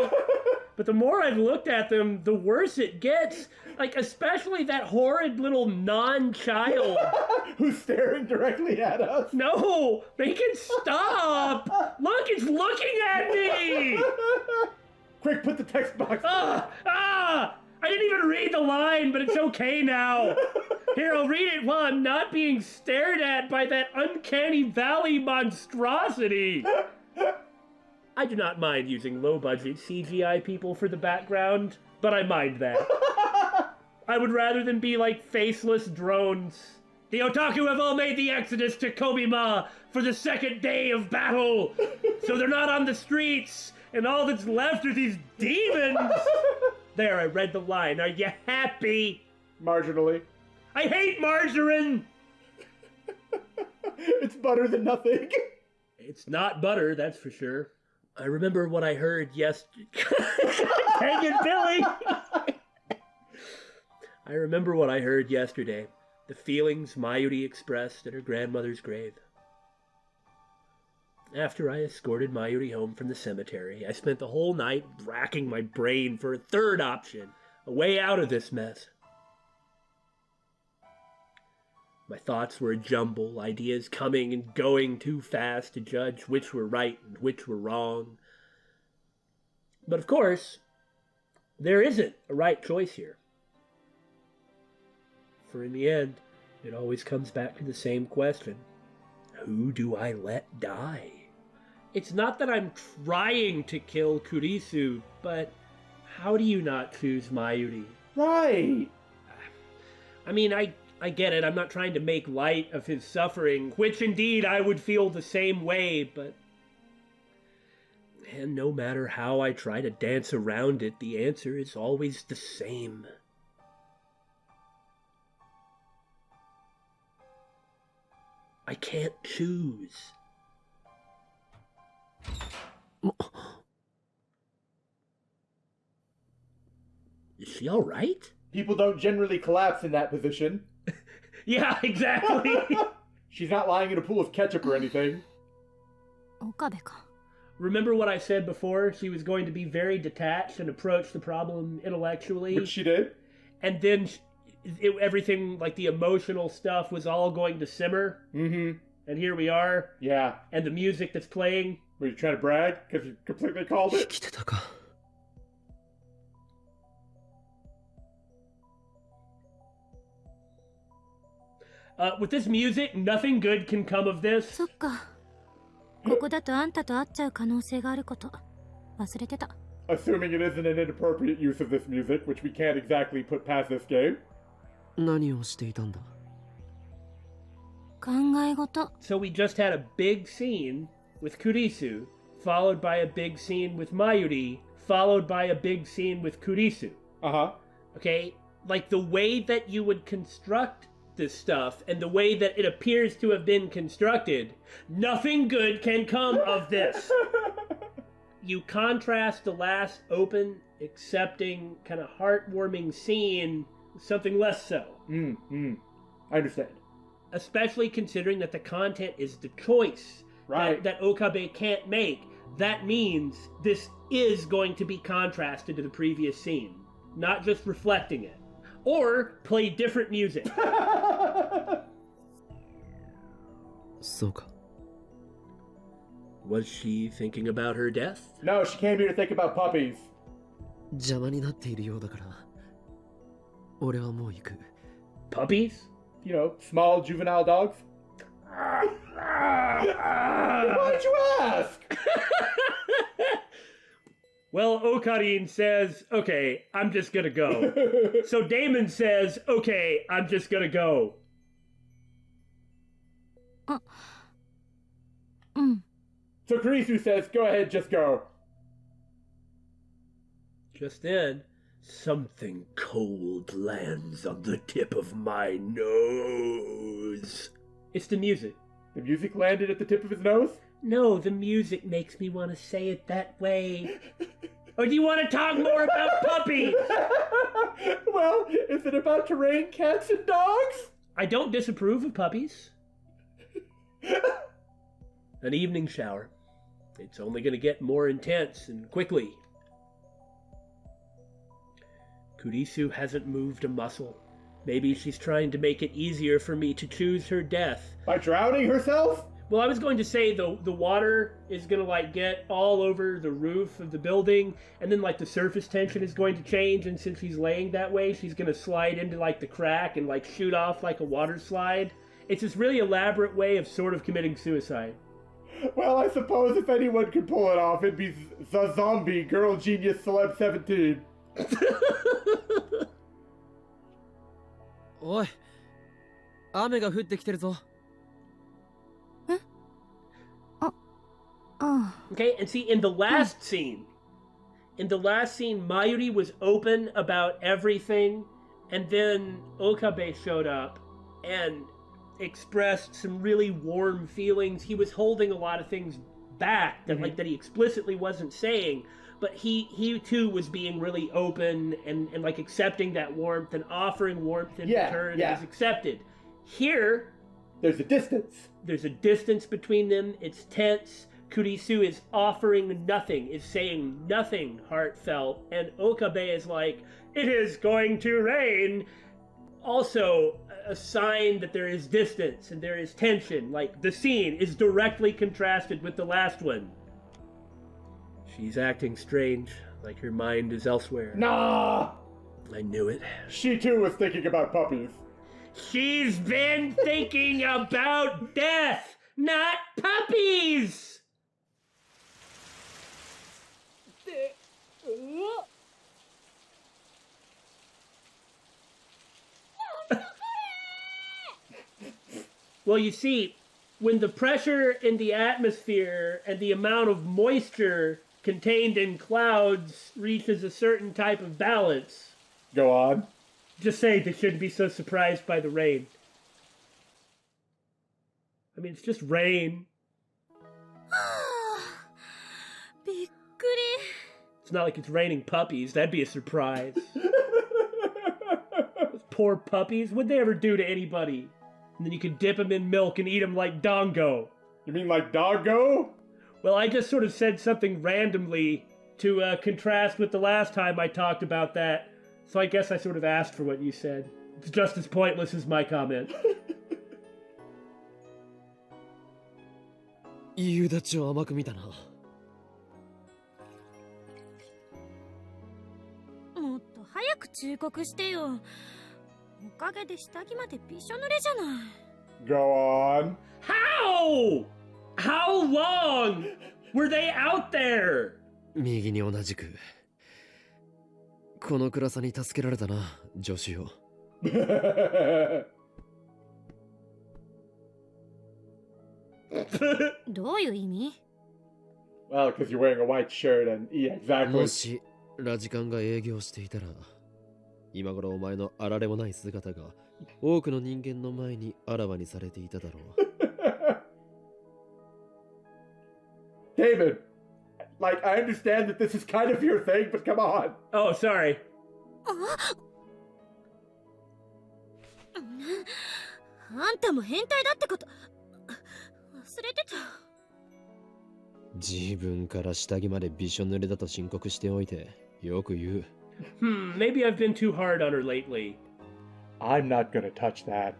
But the more I've looked at them, the worse it gets. Like, especially that horrid little non-child. Who's staring directly at us. No! Make it stop! Look, it's looking at me! Quick, put the text box. I didn't even read the line, but it's okay now. Here, I'll read it while I'm not being stared at by that uncanny valley monstrosity. I do not mind using low-budget CGI people for the background, but I mind that. I would rather than be like faceless drones. The otaku have all made the exodus to Kobima for the second day of battle, so they're not on the streets, and all that's left are these demons. There, I read the line. Are you happy? Marginally. I hate margarine! It's better than nothing. It's not butter, that's for sure. I remember what I heard yesterday. Dang it, Billy! I remember what I heard yesterday. The feelings Mayuri expressed at her grandmother's grave. After I escorted Mayuri home from the cemetery, I spent the whole night racking my brain for a third option, a way out of this mess. My thoughts were a jumble, ideas coming and going too fast to judge which were right and which were wrong. But of course, there isn't a right choice here. For in the end, it always comes back to the same question. Who do I let die? It's not that I'm trying to kill Kurisu, but how do you not choose Mayuri? Right. I mean, I get it. I'm not trying to make light of his suffering, which indeed I would feel the same way, but... And no matter how I try to dance around it, the answer is always the same. I can't choose. Is she all right? People don't generally collapse in that position. Yeah, exactly. She's not lying in a pool of ketchup or anything. Okabeか. Remember what I said before? She was going to be very detached and approach the problem intellectually. Which she did. And then everything, like the emotional stuff, was all going to simmer. Mm-hmm. And here we are. Yeah. And the music that's playing. Were you trying to brag? Because you completely called it? 生きてたか With this music, nothing good can come of this. そっか。ここだとあんたと会っちゃう可能性があること。忘れてた。 Assuming it isn't an inappropriate use of this music, which we can't exactly put past this game. 何をしていたんだ 考え事。 So we just had a big scene with Kurisu, followed by a big scene with Mayuri, followed by a big scene with Kurisu. Uh-huh. Okay? Like the way that you would construct this stuff and the way that it appears to have been constructed, nothing good can come of this. You contrast the last open, accepting, kind of heartwarming scene with something less so. I understand. Especially considering that the content is the choice Right. that Okabe can't make. That means this is going to be contrasted to the previous scene, not just reflecting it. Or play different music. そうか Was she thinking about her death? No, she came here to think about puppies. 邪魔になっているようだから俺はもう行く Puppies? You know, small juvenile dogs. Why'd you ask? Well, Okarine says, okay, I'm just gonna go. So Damon says, okay, I'm just gonna go. うん。 So Kurisu says, go ahead, just go. Just then, something cold lands on the tip of my nose. It's the music. The music landed at the tip of his nose? No, the music makes me want to say it that way. Or do you want to talk more about puppies? Well, is it about to rain cats and dogs? I don't disapprove of puppies. an evening shower. It's only going to get more intense and quickly. Kurisu hasn't moved a muscle. Maybe she's trying to make it easier for me to choose her death. By drowning herself? Well, I was going to say the water is going to like get all over the roof of the building, and then like the surface tension is going to change, and since she's laying that way, she's going to slide into like the crack and like shoot off like a water slide. It's this really elaborate way of sort of committing suicide. Well, I suppose if anyone could pull it off, it'd be the zombie girl genius celeb 17. おい、雨が降ってきてるぞ。Okay, and see, in the last scene, Mayuri was open about everything, and then Okabe showed up and expressed some really warm feelings. He was holding a lot of things back that like that he explicitly wasn't saying, but he too was being really open and like accepting that warmth and offering warmth in return. It was accepted. Here, there's a distance. There's a distance between them. It's tense. Kurisu is offering nothing, is saying nothing heartfelt, and Okabe is like, it is going to rain. Also, a sign that there is distance and there is tension. Like, the scene is directly contrasted with the last one. She's acting strange, like her mind is elsewhere. Nah! I knew it. She too was thinking about puppies. She's been thinking about death, not puppies! Well, you see, when the pressure in the atmosphere and the amount of moisture contained in clouds reaches a certain type of balance... Go on. Just say they shouldn't be so surprised by the rain. I mean, it's just rain. It's not like it's raining puppies. That'd be a surprise. Those poor puppies. What'd they ever do to anybody? And then you can dip them in milk and eat them like Dongo. You mean like Doggo? Well, I just sort of said something randomly to contrast with the last time I talked about that. So I guess I sort of asked for what you said. It's just as pointless as my comment. 夕立を甘く見たな。もっと早く忠告してよ。おかげで下着までびしょ濡れじゃない。Go on. How? How long were they out there? 右に同じく。この暗さに助けられたな、助手よ。どういう意味？ Well, because you're wearing a white shirt and yeah, exactly. もしラジカンが営業していたら、今頃お前のあられもない姿が多くの人間の前にあらわにされていただろう。David, like I understand that this is kind of your thing, but come on. Oh, sorry. あんたも変態だってこと忘れてた。自分から下着までびしょ濡れだと申告しておいてよく言う。Maybe I've been too hard on her lately. I'm not gonna touch that.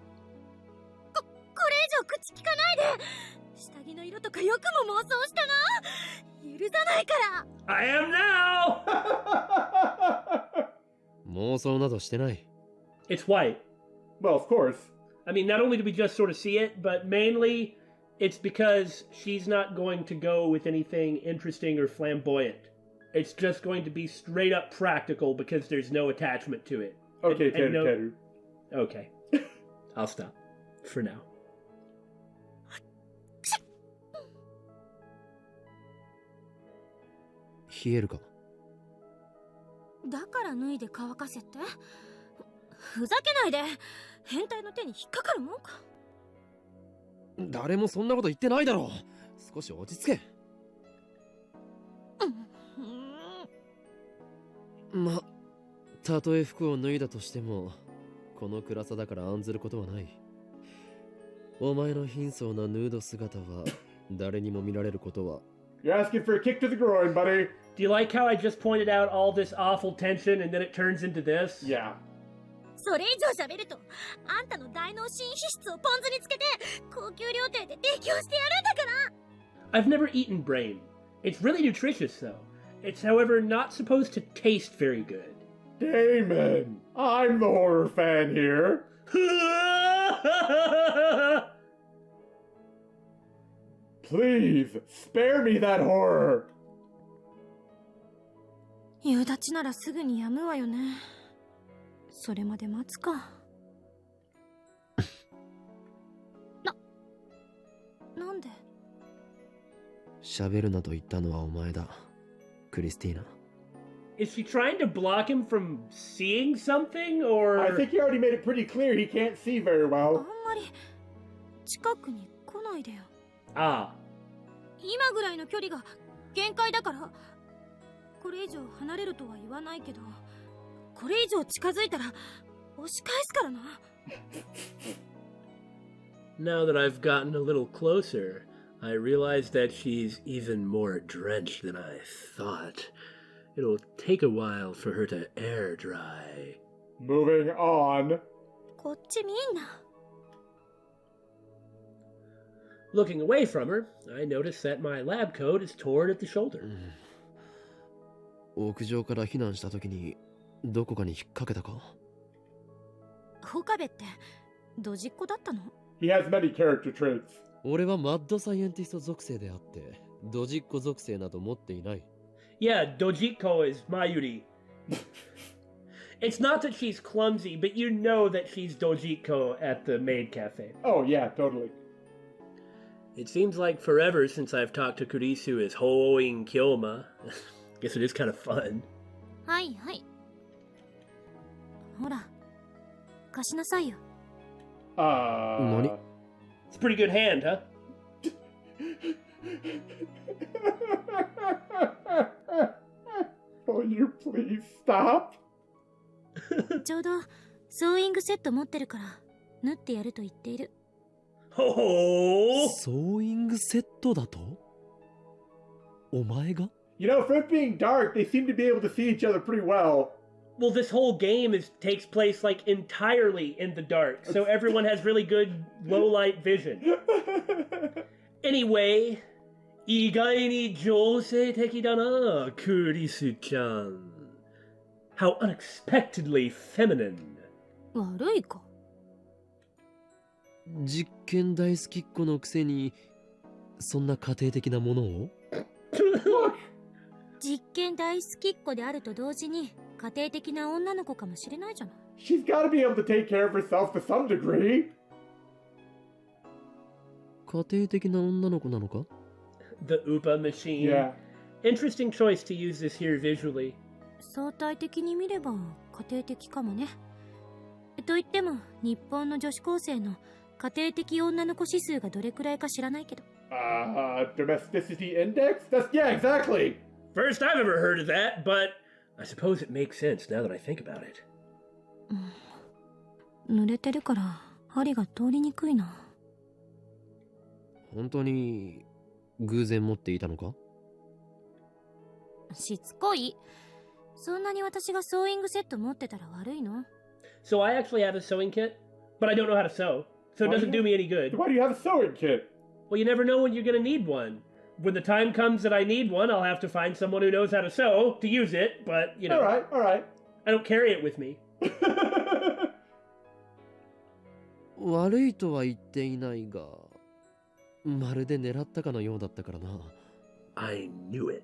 これ以上口聞かないで。下着の色とかよくも妄想したな。許さないから。I am now. 妄想などしてない。It's white. Well, of course. I mean, not only do we just sort of see it, but mainly it's because she's not going to go with anything interesting or flamboyant. It's just going to be straight up practical because there's no attachment to it. Okay, Teru. Okay. I'll stop. For now. 冷えるか。だから脱いで乾かせって？ふざけないで。変態の手に引っかかるもんか。誰もそんなこと言ってないだろう。少し落ち着け。ま、たとえ服を脱いだとしてもこの暗さだから案ずることはない。お前の貧相なヌード姿は誰にも見られることは。 You're asking for a kick to the groin, buddy. Do you like how I just pointed out all this awful tension and then it turns into this? Yeah. それ以上喋るとあんたの大脳新皮質をポン酢につけて高級料亭で提供してやるんだから。 I've never eaten brain. It's really nutritious, though. It's, however, not supposed to taste very good. Damon, I'm the horror fan here. Please, spare me that horror. 夕立ならすぐに止むわよね。それまで待つか。なんで？喋るなと言ったのはお前だ、クリスティーナ。 Is she trying to block him from seeing something, or...? I think he already made it pretty clear he can't see very あん well. まり近くに来ないでよ。 Ah. 今ぐらいの距離が限界だから。これ以上離れるとは言わないけど、これ以上近づいたら押し返すからな。 Now that I've gotten a little closer, I realize that she's even more drenched than I thought. It'll take a while for her to air dry. Moving on. こっち見んな。 Looking away from her, I notice that my lab coat is torn at the shoulder. 屋上から避難した時にどこかに引っ掛けたか？岡部ってドジっ子だったの？ He has many character traits. 俺はマッドサイエンティスト属性であってドジっ子属性など持っていない。 Yeah, Dojiko is Mayuri. It's not that she's clumsy, but you know that she's Dojiko at the maid cafe. Oh, yeah, totally. It seems like forever since I've talked to Kurisu as Hoing Kyoma. Guess it is kind of fun. はいはい。ほら、貸しなさいよ。Money? It's a pretty good hand, huh? Will you please stop? ちょうどソーイングセット持ってるから縫ってやると言っている。 Oh! ソーイングセットだと？お前が？ You know, for it being dark, they seem to be able to see each other pretty well. Well, this whole game takes place like entirely in the dark, so everyone has really good low light vision. Anyway, 意外に女性的だな、クリスちゃん。How unexpectedly feminine. 悪いか。実験大好きっ子のくせにそんな家庭的なものを？実験大好きっ子であると同時に家庭的な女の子かもしれないじゃない。 She's gotta be able to take care of herself to some degree. 家庭的な女の子なのか？ The Upa machine. Yeah. Interesting choice to use this here visually. 相対的に見れば家庭的かもね。と言っても日本の女子高生の家庭的女の子指数がどれくらいか知らないけど。Domesticity index? Yeah, exactly. First I've ever heard of that, but I suppose it makes sense now that I think about it. 濡れてるから針が通りにくいな。本当に偶然持っていたのか？しつこい。そんなに私がソーイングセット持ってたら悪いの？ So I actually have a sewing kit, but I don't know how to sew, so it doesn't do me any good. Why do you have a sewing kit? Well, you never know when you're gonna need one. When the time comes that I need one, I'll have to find someone who knows how to sew to use it, but, you know. All right. I don't carry it with me. 悪いとは言っていないが、まるで狙ったかのようだったからな。I knew it.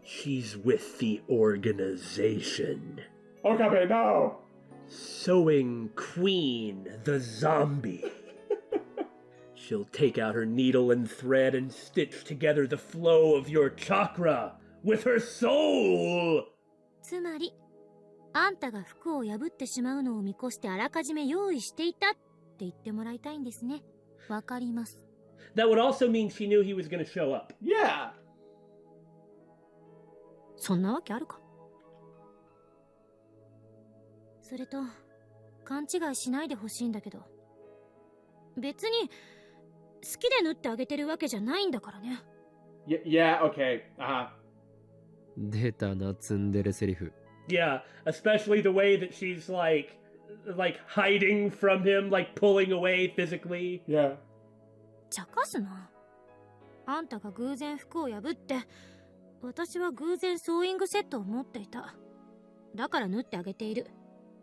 She's with the organization. Okabe, no! Sewing Queen, the zombie. She'll take out her needle and thread and stitch together the flow of your chakra with her soul! つまり、あんたが服を破ってしまうのを見越してあらかじめ用意していたって言ってもらいたいんですね。わかります。That would also mean she knew he was going to show up. Yeah! そんなわけあるか。それと、勘違いしないでほしいんだけど。別に、きで縫ってあげてるわけじゃないんだからね。Yeah, okay. 出たな、ツンデレセリフ。 Yeah, especially the way that she's like hiding from him, like pulling away physically. Yeah. 茶化すな。あんたが偶然服を破って、私は偶然ソーイングセットを持っていた。だから縫ってあげている。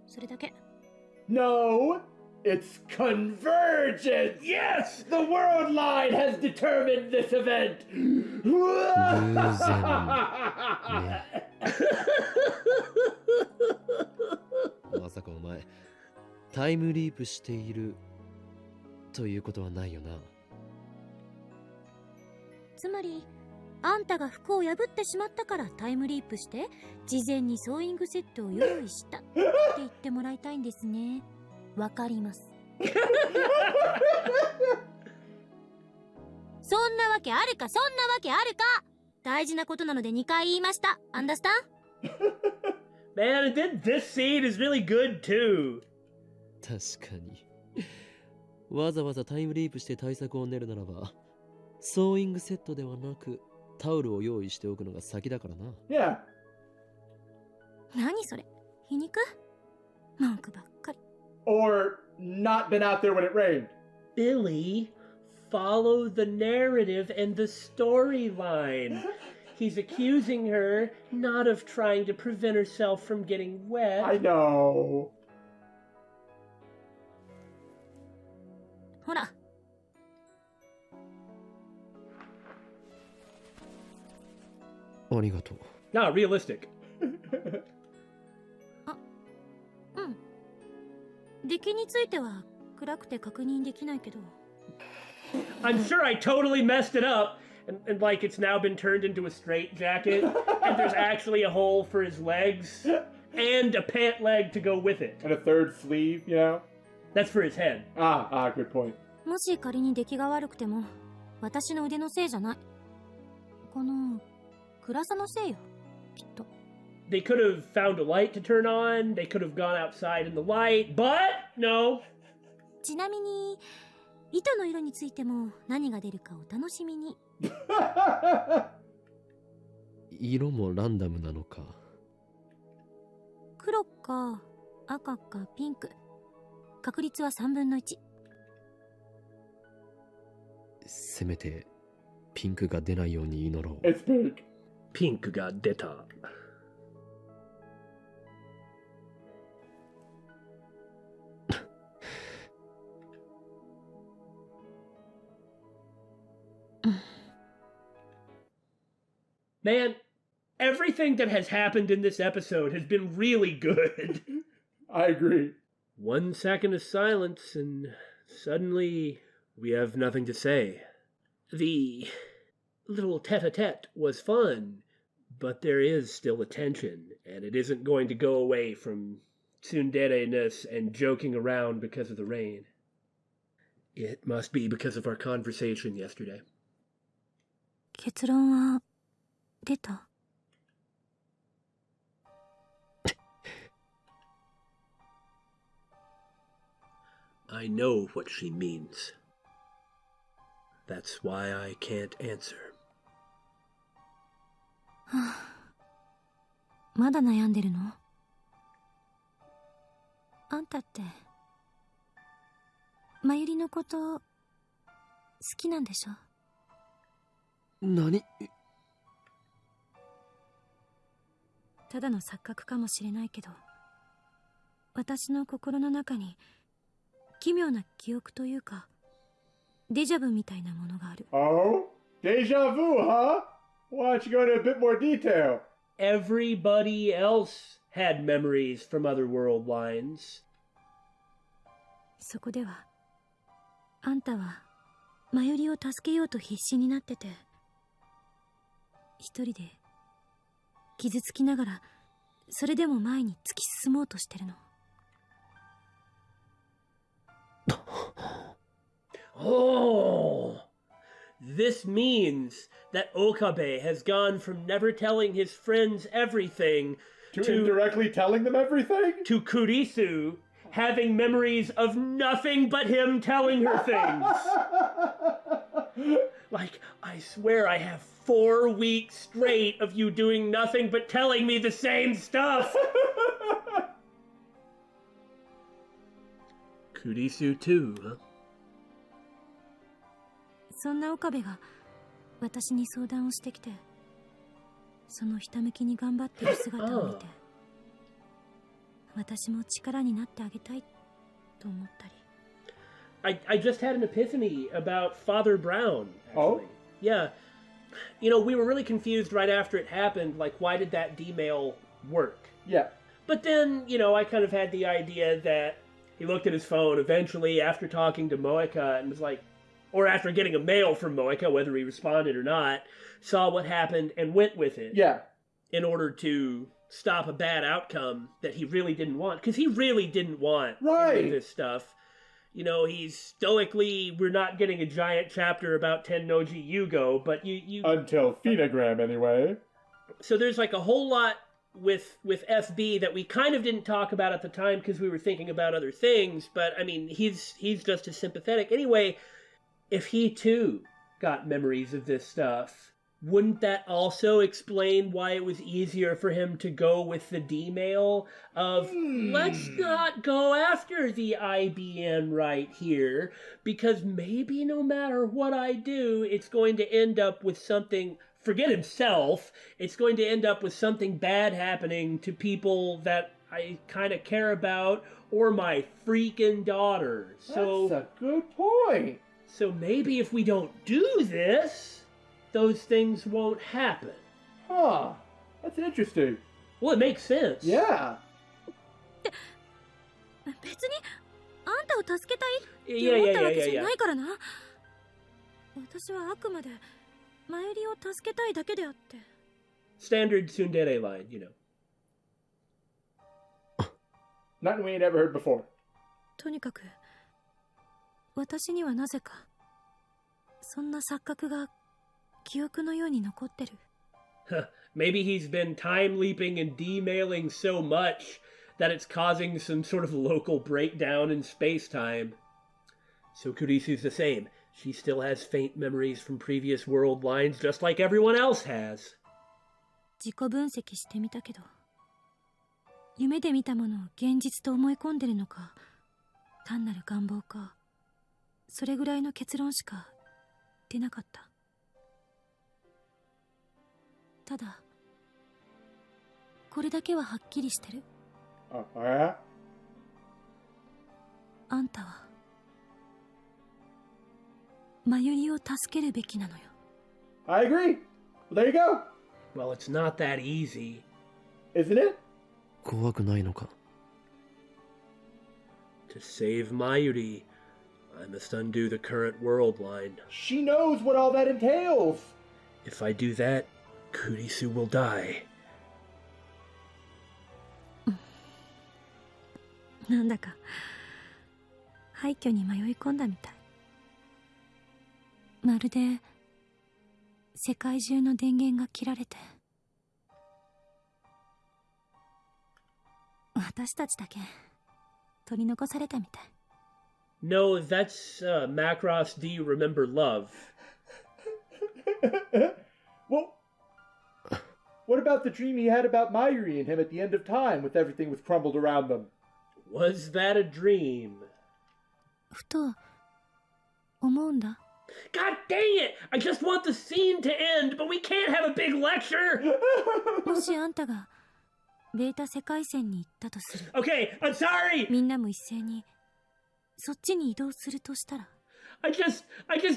それだけ。No, it's convergence. Yes, the world line has determined this event. 偶然ね。まさかお前タイムリープしているということはないよな。つまりあんたが服を破ってしまったからタイムリープして事前にソーイングセットを用意したって言ってもらいたいんですね。わかります。そんなわけあるか、そんなわけあるか。大事なことなので2回言いました。Understand? Man, and then this scene is really good too. 確かにわざわざタイムリープして対策を練るならばソーイングセットではなくタオルを用意しておくのが先だからな。 Yeah. 何それ、皮肉？文句ばっかり。 Or not been out there when it rained. Billy, follow the narrative and the storyline. He's accusing her not of trying to prevent herself from getting wet. I know. ほら。ありがとう。 Not realistic. うん。出来については暗くて確認できないけど。I'm sure I totally messed it up, and like it's now been turned into a straitjacket, and there's actually a hole for his legs, and a pant leg to go with it. And a third sleeve, you know? That's for his head. Good point. もし仮に出来が悪くても私の腕のせいじゃない。この暗さのせいよ、きっと。They could have found a light to turn on, they could have gone outside in the light, but no. ちなみに糸の色についても何が出るかお楽しみに。色もランダムなのか。黒か赤かピンク。確率は3分の1。せめてピンクが出ないように祈ろう。 It's big. Pink got deta. Man, everything that has happened in this episode has been really good. I agree. 1 second of silence, and suddenly we have nothing to say. The little tete-a-tete was fun, but there is still a tension, and it isn't going to go away from tsundere-ness and joking around because of the rain. It must be because of our conversation yesterday. 結論は出た？ I know what she means. That's why I can't answer. はあ、まだ悩んでるの？あんたってまゆりのこと好きなんでしょ？何？ただの錯覚かもしれないけど、私の心の中に奇妙な記憶というかデジャブみたいなものがある。 Oh? Deja vu, huh? Why don't you go into a bit more detail? Everybody else had memories from other world lines. そこではあんたはまゆりを助けようと必死になってて、一人で傷つきながらそれでも前に突き進もうとしてるの。Oh, this means that Okabe has gone from never telling his friends everything To indirectly telling them everything? to Kurisu having memories of nothing but him telling her things. Like, I swear I have 4 weeks straight of you doing nothing but telling me the same stuff! Kurisu too, huh? そんな岡部が私に相談をしてきて、そのひたむきに頑張っている姿を見て、私も力になってあげたいと思ったり。I just had an epiphany about Father Brown, actually. Oh? Yeah. You know, we were really confused right after it happened, like, why did that D-mail work? Yeah. But then, you know, I kind of had the idea that he looked at his phone eventually after talking to Moeka and was like, or after getting a mail from Moeka, whether he responded or not, saw what happened and went with it. Yeah. In order to stop a bad outcome that he really didn't want. Because he really didn't want any of this stuff. You know, he's stoically, we're not getting a giant chapter about Tennoji Yugo, but you... Until Phenagram, anyway. So there's like a whole lot with FB that we kind of didn't talk about at the time because we were thinking about other things, but I mean, he's just as sympathetic. Anyway, if he too got memories of this stuff, wouldn't that also explain why it was easier for him to go with the D-mail of, let's not go after the IBN right here, because maybe no matter what I do, it's going to end up with something, forget himself, it's going to end up with something bad happening to people that I kind of care about, or my freaking daughter. So, that's a good point. So maybe if we don't do this, those things won't happen. Huh. That's interesting. Well, it makes sense. Yeah. 別にあんたを助けたいっていやいやいやいや思ったわけじゃないからな。私はあくまでマユリを助けたいだけであって。Standard tsundere line, you know. Nothing we ain't ever heard before. とにかく私にはなぜかそんな錯覚が記憶のように残ってる。Maybe he's been time leaping and D-mailing so much that it's causing some sort of local breakdown in space-time. So Kurisu's the same. She still has faint memories from previous world lines just like everyone else has. 自己分析してみたけど、夢で見たものを現実と思い込んでるのか、単なる願望か、それぐらいの結論しか出なかった。ただ、これだけははっきりしてる。あんたはマユリを助けるべきなのよ。I agree. Well, there you go. Well, it's not that easy. Isn't it? 怖くないのか。To save Mayuri, I must undo the current world line. She knows what all that entails. If I do that, Kurisu will die. なんだか廃墟に迷い込んだみたい。まるで世界中の電源が切られて、私たちだけ取り残されたみたい。No, that's Macross D Remember Love. Well, what about the dream he had about Mayuri and him at the end of time with everything was crumbled around them? Was that a dream? ふと思うんだ。God dang it! I just want the scene to end, but we can't have a big lecture! もしあんたがベータ世界線に行ったとする。Okay, I'm sorry! みんなも一斉にそっちに移動するとしたら。I just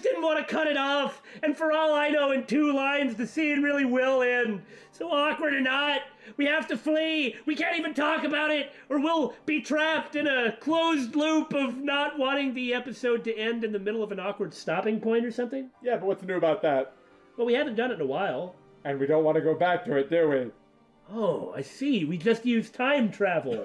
didn't want to cut it off, and for all I know, in 2 lines, the scene really will end. So awkward or not, we have to flee. We can't even talk about it, or we'll be trapped in a closed loop of not wanting the episode to end in the middle of an awkward stopping point or something. Yeah, but what's new about that? Well, we haven't done it in a while. And we don't want to go back to it, do we? Oh, I see. We just used time travel.